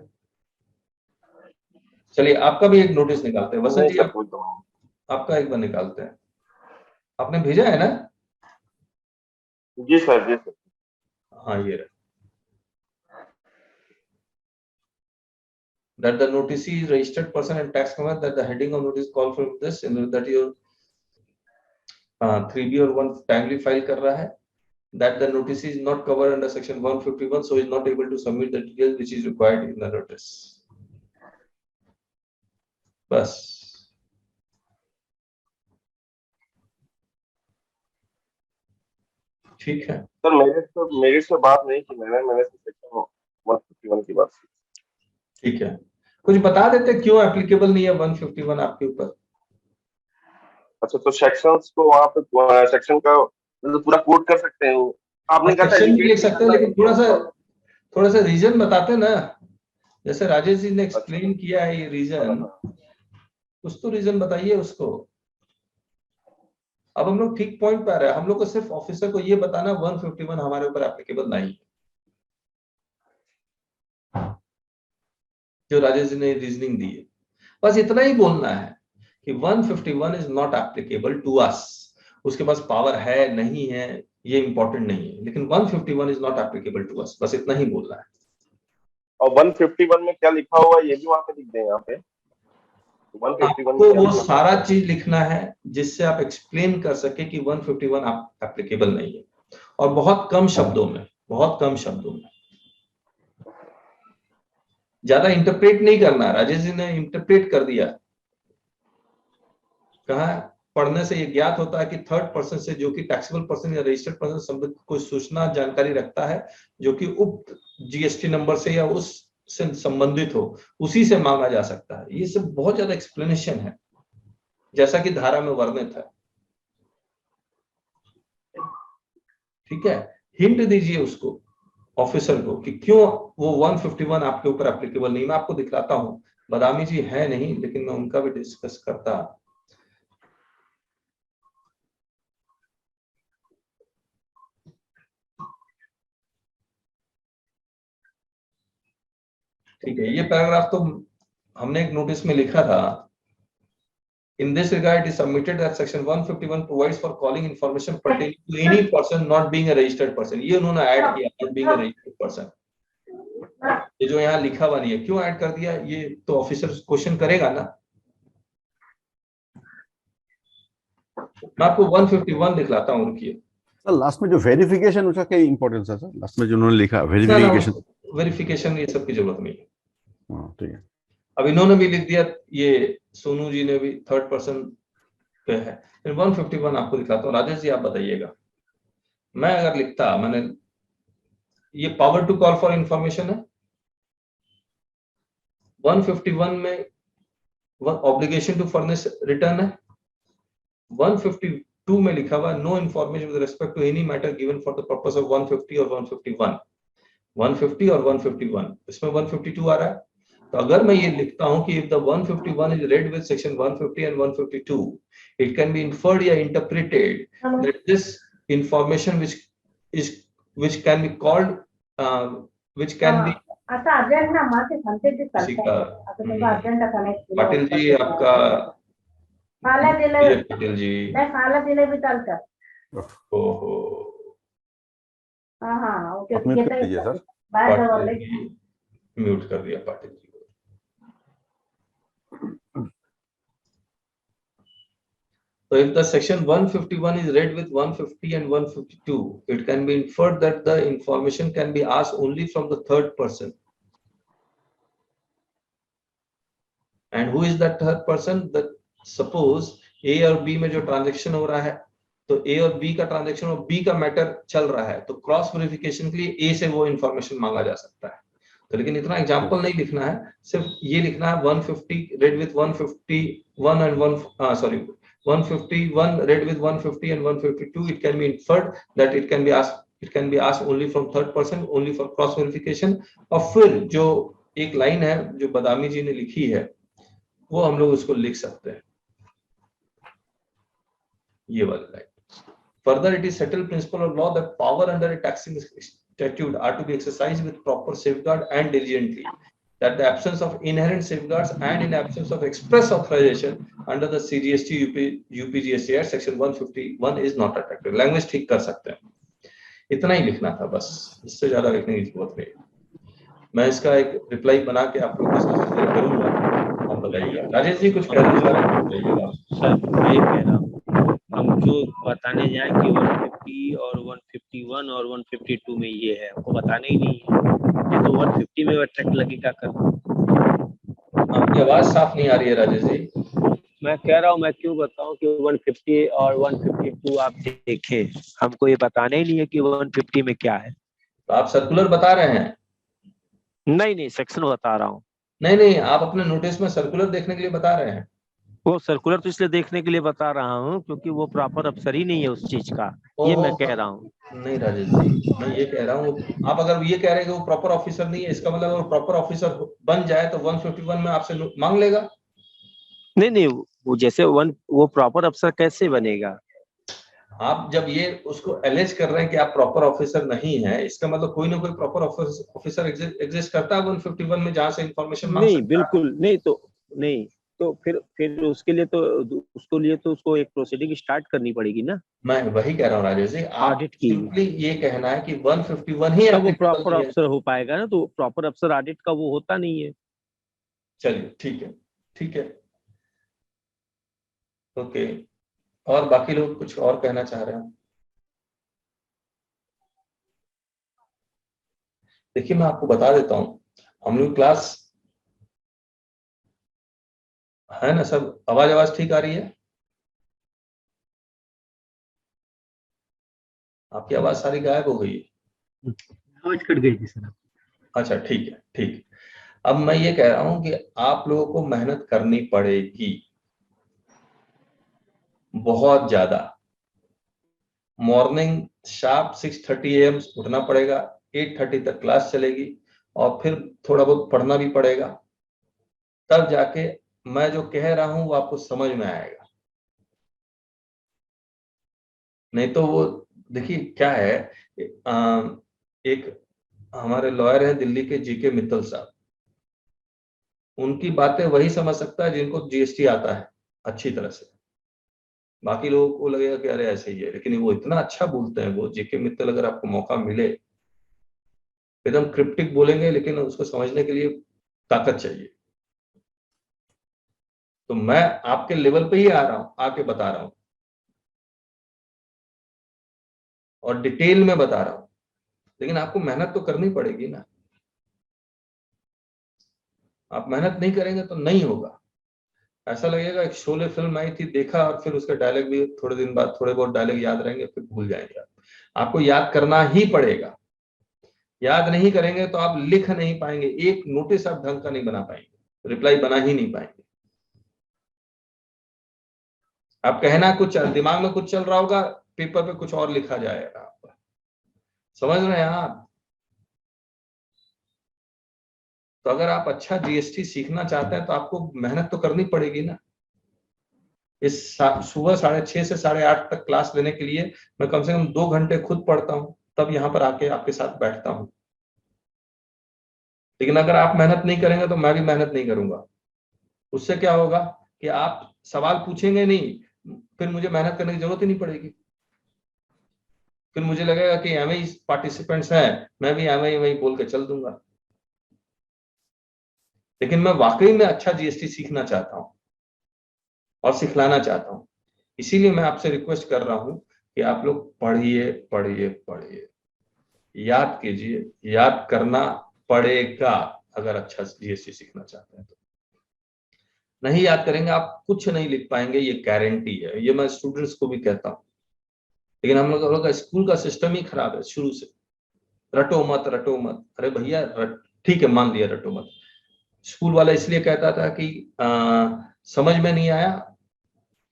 चलिए, आपका भी एक नोटिस निकालते हैं। वसंत जी, आपका एक बार निकालते हैं। आपने भेजा है ना?
जी सर, जी सर।
हाँ, ये रहा। that the noticee is registered person and tax command, that the heading of notice call for this in that your 3B or 1 timely file कर रहा है, that the notice is not covered under section 151, so is not able to submit the details which is required in the notice. बस ठीक है
sir. मेरे से बात नहीं की मैंने सेक्शन 151 की बात की।
ठीक है, कुछ बता देते क्यों एप्लीकेबल नहीं है 151 आपके ऊपर?
अच्छा, तो सेक्शंस को आप सेक्शन का मतलब पूरा कोट कर सकते हैं। आपने कहा
सेक्शन भी लिख सकते हैं, लेकिन थोड़ा सा रीजन बताते ना, जैसे राजेश जी ने एक्सप्लेन किया है ये रीजन, कुछ तो रीजन बताइए उसको। अब हम लोग ठीक पॉइंट पे आ रहे हैं, हम लोग को सिर्फ ऑफिसर को ये बताना 151 हमारे ऊपर एप्लीकेबल नहीं है, जो राजेश जी ने रीजनिंग दी है, बस इतना ही बोलना है कि 151 is not applicable to us. उसके पास पावर है नहीं है ये इंपॉर्टेंट नहीं है, लेकिन 151 is not applicable to us, बस इतना ही बोलना है।
और 151 में क्या लिखा हुआ है ये भी वहां पे लिख दें यहाँ पे। 151
तो वो सारा चीज लिखना है जिससे आप एक्सप्लेन कर सके कि 151 एप्लीकेबल नहीं है, और बहुत कम शब्दों में, बहुत कम शब्दों में, ज्यादा इंटरप्रेट नहीं करना। राजेश जी ने इंटरप्रेट कर दिया, कहा पढ़ने से ये ज्ञात होता है कि थर्ड पर्सन से, जो कि टैक्सेबल पर्सन या रजिस्टर्ड पर्सन संबंधित कोई सूचना जानकारी रखता है जो कि उक्त जीएसटी नंबर से या उस से संबंधित हो, उसी से मांगा जा सकता है। ये सब बहुत ज्यादा एक्सप्लेनेशन है, जैसा कि धारा में वर्णित है। ठीक है, हिंट दीजिए उसको, ऑफिसर को, कि क्यों वो 151 आपके ऊपर एप्लीकेबल नहीं। मैं आपको दिखलाता हूं, बदामी जी है नहीं, लेकिन मैं उनका भी डिस्कस करता। ठीक है, ये पैराग्राफ तो हमने एक नोटिस में लिखा था। In this regard, it is submitted that section 151 provides for calling information pertaining to any person not being a registered person. ये उन्होंने ऐड किया, not being a registered person। ये जो यहाँ लिखा हुआ नहीं है, क्यों ऐड कर दिया? ये तो ऑफिसर क्वेश्चन करेगा ना। मैं आपको 151 दिखलाता हूँ, रुकिए।
सर लास्ट में जो वेरिफिकेशन, उसका क्या इंपॉर्टेंस है सर? लास्ट में जो उन्होंने लिखा
वेरिफिकेशन ये सब की जरूरत नहीं है।
ठीक है,
अब इन्होंने भी लिख दिया, ये सोनू जी ने भी थर्ड पर्सन पे है। 151 आपको दिखाता हूँ, राजेश जी आप बताइएगा। मैं अगर लिखता, मैंने ये power to call for information है। 151 में ऑब्लिगेशन टू फर्निश रिटर्न है। 152 में लिखा हुआ no information with respect to any matter given for the purpose of 150 और 151। 150 और 151, इसमें 152 आ रहा है। तो अगर मैं ये लिखता हूं कि if the 151 is read with section 150 and 152, it can be inferred या interpreted that this information which can be called which can be Patil ji आपका पाटिल जी ओहो म्यूट कर दिया Patil ji. So if the section 151 is read with 150 and 152, it can be inferred that the information can be asked only from the third person. And who is that third person? That suppose A और B में जो transaction हो रहा है, तो A और B का transaction और B का मैटर चल रहा है, तो क्रॉस वेरिफिकेशन के लिए A से वो इंफॉर्मेशन मांगा जा सकता है। तो लेकिन इतना एग्जांपल नहीं लिखना है, सिर्फ ये लिखना है 150 read with 151 and 151 read with 150 and 152, it can be inferred that it can be asked only from third person, only for cross verification। और फिर जो एक लाइन है जो बदामी जी ने लिखी है, वो हम लोग उसको लिख सकते हैं, ये वाली line. Further, it is settled principle of law that power under a taxing statute are to be exercised with proper safeguard and diligently, that the absence of inherent safeguards and in absence of express authorization under the CGST UPGST Act section 151 is not attractive। Language ठीक कर सकते हैं, इतना ही लिखना था बस, इससे ज्यादा लिखने की जरूरत नहीं। मैं इसका एक रिप्लाई बना के आप लोगों के साथ शेयर करूंगा, आप बताइएगा। राजेश जी कुछ कहना चाह रहे हैं, बताइएगा।
सर मैं ये कह रहा हूँ, हम जो बताने जाए कि 150 और 151 और 152 में ये है, हमको बताना ही नहीं है। ये तो 150 में अट्रैक्ट लगेगा कर।
आपकी आवाज साफ नहीं आ रही है राजेश जी।
मैं कह रहा हूँ, मैं क्यों बताऊं कि 150 और 152 आप देखें, हमको ये बताना ही नहीं है कि 150 में क्या है।
तो आप सर्कुलर बता रहे हैं?
नहीं, सेक्शन बता रहा हूँ।
नहीं, आप अपने नोटिस में सर्कुलर देखने के लिए बता रहे हैं।
वो सर्कुलर तो इसलिए देखने के लिए बता रहा हूँ क्योंकि वो प्रॉपर अफसर ही नहीं है उस चीज का, ये मैं कह रहा हूँ।
नहीं राजेश जी, मैं ये कह रहा हूँ, आप अगर ये कह रहे हैं कि वो प्रॉपर ऑफिसर नहीं है, इसका मतलब अगर प्रॉपर ऑफिसर बन जाए तो 151 में आपसे मांग लेगा?
नहीं, वो जैसे वो प्रॉपर अफसर कैसे बनेगा?
आप जब ये उसको एलिज कर रहे हैं कि आप प्रॉपर ऑफिसर नहीं है, इसका मतलब कोई ना कोई प्रॉपर ऑफिसर एग्जिस्ट करता है 151 में, जहां से इंफॉर्मेशन मांग सकता है।
बिल्कुल नहीं, तो फिर उसके लिए तो उसको एक प्रोसीडिंग स्टार्ट करनी पड़ेगी ना।
मैं वही कह रहा हूँ राजेश जी,
ऑडिट की।
सिंपली ये कहना है कि 151 ही
वो प्रॉपर अफसर हो पाएगा ना, तो प्रॉपर अफसर ऑडिट का वो होता नहीं है।
चलिए ठीक है, ओके। और बाकी लोग कुछ और कहना चाह रहे हैं? देखिए मैं आपको बता देता हूँ, हम लोग क्लास है ना सब, आवाज ठीक आ रही है? आपकी आवाज सारी गायब हो गई है।
आवाज कट गई थी सर।
अच्छा ठीक है। अब मैं ये कह रहा हूं कि आप लोगों को मेहनत करनी पड़ेगी बहुत ज्यादा। मॉर्निंग शार्प 6:30 AM उठना पड़ेगा, 8:30 तक क्लास चलेगी, और फिर थोड़ा बहुत पढ़ना भी पड़ेगा, तब जाके मैं जो कह रहा हूं वो आपको समझ में आएगा। नहीं तो वो देखिए क्या है, एक हमारे लॉयर हैं दिल्ली के जीके मित्तल साहब, उनकी बातें वही समझ सकता है जिनको जीएसटी आता है अच्छी तरह से। बाकी लोगों को लगेगा कि अरे ऐसे ही है, लेकिन वो इतना अच्छा बोलते हैं वो जेके मित्तल, अगर आपको मौका मिले, एकदम क्रिप्टिक बोलेंगे लेकिन उसको समझने के लिए ताकत चाहिए। तो मैं आपके लेवल पे ही आ रहा हूं, आके बता रहा हूं और डिटेल में बता रहा हूं, लेकिन आपको मेहनत तो करनी पड़ेगी ना। आप मेहनत नहीं करेंगे तो नहीं होगा। ऐसा लगेगा एक शोले फिल्म आई थी, देखा और फिर उसका डायलॉग भी थोड़े दिन बाद थोड़े बहुत डायलॉग याद रहेंगे, फिर भूल जाएंगे। आपको याद करना ही पड़ेगा। याद नहीं करेंगे तो आप लिख नहीं पाएंगे, एक नोटिस आप ढंग का नहीं बना पाएंगे, रिप्लाई बना ही नहीं पाएंगे। आप कहना कुछ, दिमाग में कुछ चल रहा होगा, पेपर पे कुछ और लिखा जाएगा। आपका समझ रहे हैं आप? तो अगर आप अच्छा जीएसटी सीखना चाहते हैं तो आपको मेहनत तो करनी पड़ेगी ना। इस सुबह 6:30 से 8:30 तक क्लास लेने के लिए मैं कम से कम 2 घंटे खुद पढ़ता हूं, तब यहां पर आके आपके साथ बैठता हूं। लेकिन अगर आप मेहनत नहीं करेंगे तो मैं भी मेहनत नहीं करूंगा। उससे क्या होगा कि आप सवाल पूछेंगे नहीं, फिर मुझे मेहनत करने की जरूरत ही नहीं पड़ेगी। फिर मुझे लगेगा कि एमए पार्टिसिपेंट्स हैं, मैं भी एमए वही बोल के चल दूंगा। लेकिन मैं वाकई में अच्छा जीएसटी सीखना चाहता हूं और सिखलाना चाहता हूं, इसीलिए मैं आपसे रिक्वेस्ट कर रहा हूं कि आप लोग पढ़िए, याद कीजिए, याद करना पड़ेगा अगर अच्छा जीएसटी सीखना चाहते हैं तो। नहीं याद करेंगे आप कुछ नहीं लिख पाएंगे, ये गारंटी है। ये मैं स्टूडेंट्स को भी कहता हूं। लेकिन हम लोग का स्कूल का सिस्टम ही खराब है शुरू से। रटो मत। अरे भैया ठीक है, मान लिया रटो मत। स्कूल वाला इसलिए कहता था कि समझ में नहीं आया।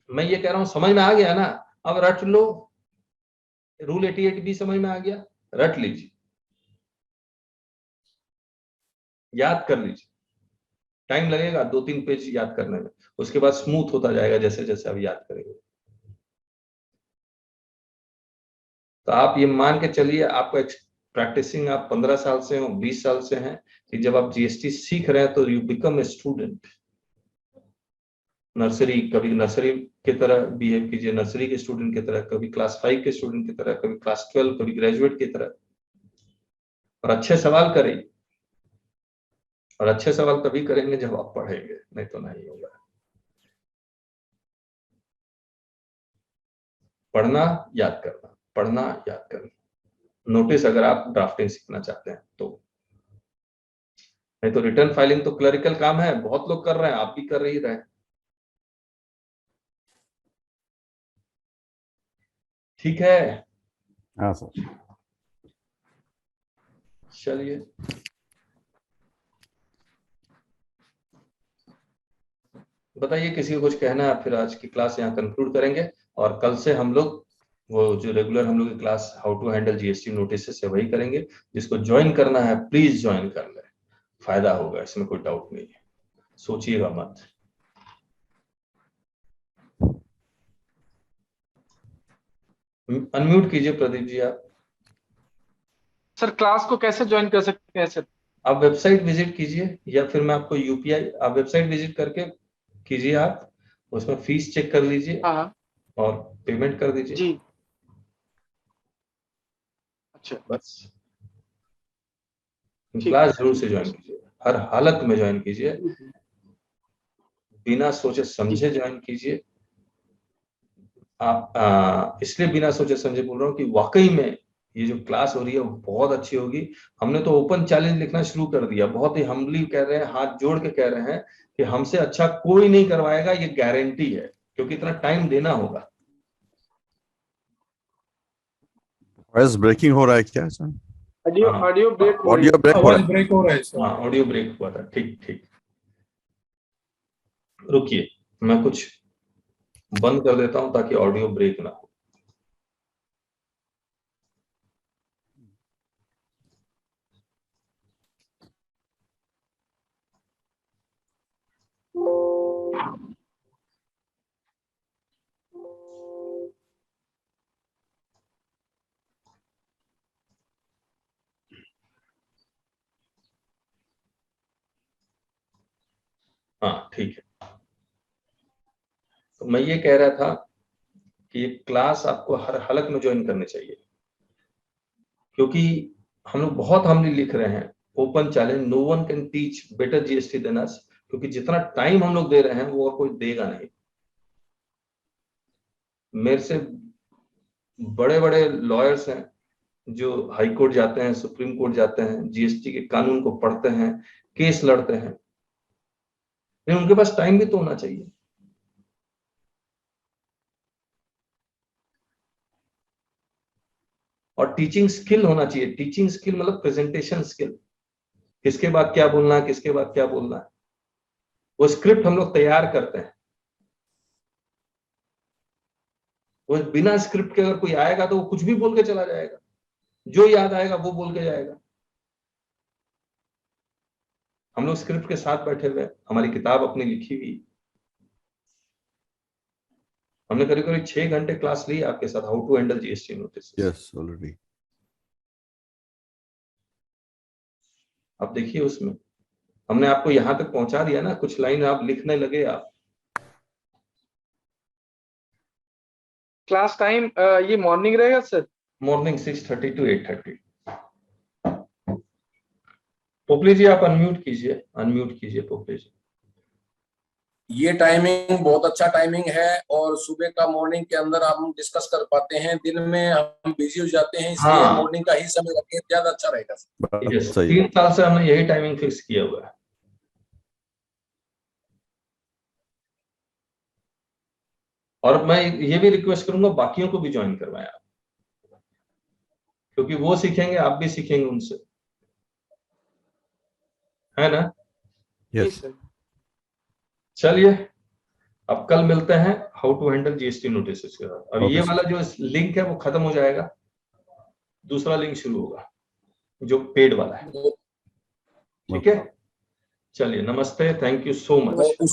मैं ये कह रहा हूं समझ में आ गया ना, अब रट लो। रूल 88 भी समझ में आ गया, रट लीजिए, याद कर लीजिए। टाइम लगेगा 2-3 पेज याद करने में, उसके बाद स्मूथ होता जाएगा जैसे जैसे आप याद करेंगे। तो आप ये मान के चलिए, आपको प्रैक्टिसिंग आप 15 साल से हो, 20 साल से हैं, कि जब आप जीएसटी सीख रहे हैं तो you become a student. Nursery, कभी नर्सरी की तरह बिहेव कीजिए, नर्सरी के स्टूडेंट की तरह, कभी क्लास 5 के स्टूडेंट की तरह, कभी क्लास 12, कभी ग्रेजुएट की तरह, और अच्छे सवाल करिए। और अच्छे सवाल तभी करेंगे जब आप पढ़ेंगे, नहीं तो नहीं होगा। पढ़ना याद करना, पढ़ना याद करना, नोटिस अगर आप ड्राफ्टिंग सीखना चाहते हैं तो। नहीं तो रिटर्न फाइलिंग तो क्लरिकल काम है, बहुत लोग कर रहे हैं, आप भी कर ही रहे हैं। ठीक है,
हाँ सर।
चलिए, बताइए किसी को कुछ कहना है, फिर आज की क्लास यहाँ कंक्लूड करेंगे। और कल से हम लोग वो जो रेगुलर हम लोग की class how to handle GST notice से वही करेंगे। जिसको ज्वाइन करना है प्लीज ज्वाइन कर ले, फायदा होगा, इसमें कोई डाउट नहीं है, सोचिएगा मत। अनम्यूट कीजिए प्रदीप जी आप।
सर क्लास को कैसे ज्वाइन कर सकते हैं सर?
आप वेबसाइट विजिट कीजिए, या फिर मैं आपको यूपीआई, आप वेबसाइट विजिट करके कीजिए, आप उसमें फीस चेक कर लीजिए और पेमेंट कर दीजिए
जी। अच्छा,
बस। क्लास जरूर से ज्वाइन कीजिए, हर हालत में ज्वाइन कीजिए, बिना सोचे समझे ज्वाइन कीजिए। आप इसलिए बिना सोचे समझे बोल रहा हूँ कि वाकई में ये जो क्लास हो रही है वो बहुत अच्छी होगी। हमने तो ओपन चैलेंज लिखना शुरू कर दिया, बहुत ही हम्बली कह रहे हैं, हाथ जोड़ के कह रहे हैं कि हमसे अच्छा कोई नहीं करवाएगा, ये गारंटी है, क्योंकि इतना टाइम देना होगा।
वॉइस ब्रेकिंग हो रहा है क्या सर?
ऑडियो ब्रेक हो
रहा है सर।
हाँ, ऑडियो ब्रेक हुआ था। ठीक ठीक, रुकिए मैं कुछ बंद कर देता हूं ताकि ऑडियो ब्रेक ना हो। हाँ ठीक है, तो मैं ये कह रहा था कि ये क्लास आपको हर हालत में ज्वाइन करनी चाहिए, क्योंकि हम लोग बहुत हम्बली लिख रहे हैं। Open challenge, no one can teach better GST than us, क्योंकि जितना टाइम हम लोग दे रहे हैं वो और कोई देगा नहीं। मेरे से बड़े बड़े लॉयर्स हैं जो हाई कोर्ट जाते हैं, सुप्रीम कोर्ट जाते हैं, जीएसटी के कानून को पढ़ते हैं, केस लड़ते हैं, लेकिन उनके पास टाइम भी तो होना चाहिए। और टीचिंग स्किल होना चाहिए। टीचिंग स्किल मतलब प्रेजेंटेशन स्किल, किसके बाद क्या बोलना है, किसके बाद क्या बोलना है, वो स्क्रिप्ट हम लोग तैयार करते हैं। वो बिना स्क्रिप्ट के अगर कोई आएगा तो वो कुछ भी बोल के चला जाएगा, जो याद आएगा वो बोल के जाएगा। हम लोग स्क्रिप्ट के साथ बैठे हुए, हमारी किताब अपनी लिखी हुई, हमने करीब करीब 6 घंटे क्लास ली आपके साथ, how to handle GST notice.
Yes already.
आप देखिए उसमें हमने आपको यहां तक पहुंचा दिया ना, कुछ लाइन आप लिखने लगे। आप
क्लास टाइम ये मॉर्निंग रहेगा सर?
Morning 6:30 to 8:30। पोपली जी आप अनम्यूट कीजिए पोपली जी।
ये टाइमिंग बहुत अच्छा टाइमिंग है, और सुबह का मॉर्निंग के अंदर हम डिस्कस कर पाते हैं। दिन में हम बिजी हो जाते हैं, इसलिए मॉर्निंग का ही समय रखें, ज्यादा अच्छा रहेगा।
3 साल से हमने यही टाइमिंग फिक्स किया हुआ है। और मैं ये भी रिक्वेस्ट करूंगा बाकियों को भी ज्वाइन करवाएं आप, क्योंकि वो सीखेंगे, आप भी सीखेंगे उनसे, है ना?
यस।
चलिए, अब कल मिलते हैं how to handle GST notice के साथ। अब ये वाला जो लिंक है वो खत्म हो जाएगा, दूसरा लिंक शुरू होगा जो पेड वाला है। ठीक है, चलिए नमस्ते, thank you so much.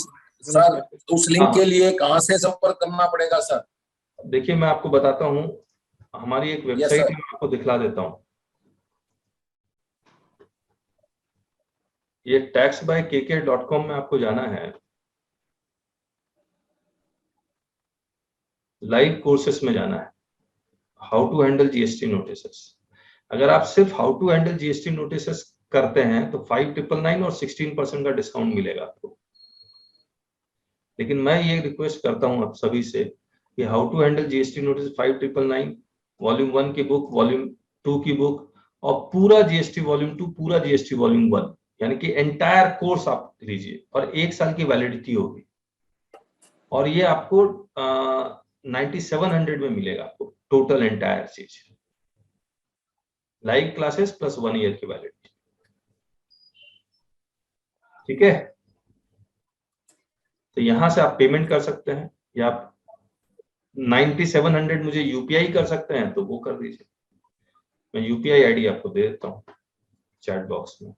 Sir उस लिंक के लिए कहां से संपर्क करना पड़ेगा सर?
देखिए मैं आपको बताता हूं, हमारी एक वेबसाइट है, मैं आपको दिखला देता हूं। ये taxbykk.com में आपको जाना है, लाइव कोर्सेस में जाना है, how to handle GST notices. अगर आप सिर्फ how to handle GST notices करते हैं तो 5,999 और 16% का डिस्काउंट मिलेगा आपको। लेकिन मैं ये रिक्वेस्ट करता हूं आप सभी से कि how to handle GST notice 5,999, volume 1 की बुक, वॉल्यूम 2 की बुक और पूरा जीएसटी वॉल्यूम 2, पूरा जीएसटी वॉल्यूम 1, यानी कि एंटायर कोर्स आप लीजिए और 1 साल की वैलिडिटी होगी और ये आपको 9700 में मिलेगा आपको टोटल एंटायर चीज, लाइव क्लासेस प्लस 1 ईयर की वैलिडिटी। ठीक है, तो यहां से आप पेमेंट कर सकते हैं या आप 9700 मुझे यूपीआई कर सकते हैं तो वो कर दीजिए। मैं यूपीआई आईडी आपको दे देता हूँ चैट बॉक्स में।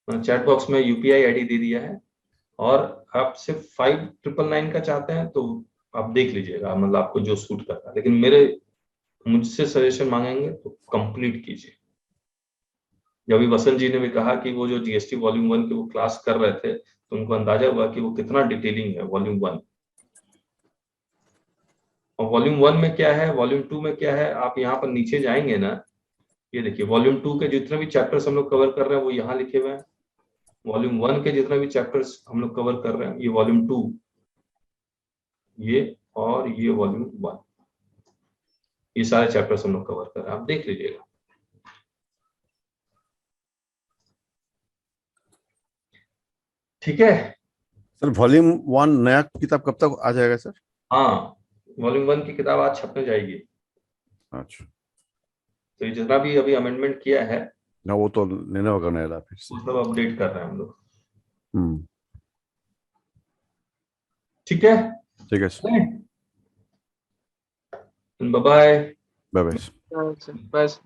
चैट बॉक्स में यूपीआई आईडी दे दिया है और आप सिर्फ 5,999 का चाहते हैं तो आप देख लीजिएगा, मतलब आपको जो सूट करता है। लेकिन मुझसे सजेशन मांगेंगे तो कंप्लीट कीजिए। जब भी वसंत जी ने भी कहा कि वो जो जीएसटी वॉल्यूम 1 की वो क्लास कर रहे थे तो उनको अंदाजा हुआ कि वो कितना डिटेलिंग है वॉल्यूम 1 और वॉल्यूम 1 में क्या है, वॉल्यूम 2 में क्या है। आप यहाँ पर नीचे जाएंगे ना, ये देखिए वॉल्यूम 2 के जितने भी चैप्टर्स हम लोग कवर कर रहे हैं वो यहाँ लिखे हुए हैं। वॉल्यूम 1 के जितने भी चैप्टर्स हम लोग कवर कर रहे हैं, ये वॉल्यूम 2, ये और ये वॉल्यूम 1, ये सारे चैप्टर्स हम लोग कवर कर रहे हैं, आप देख लीजिएगा। ठीक है
सर, वॉल्यूम 1 नया किताब कब तक आ जाएगा सर?
हाँ, वॉल्यूम 1 की किताब आज छपने जाएगी।
अच्छा,
तो ये जितना भी अभी अमेंडमेंट किया है
ना वो तो लेना होगा नया फिर से।
वो सब अपडेट कर रहे हैं हम लोग। ठीक है,
ठीक है sir,
bye bye.
Bye bye.
बस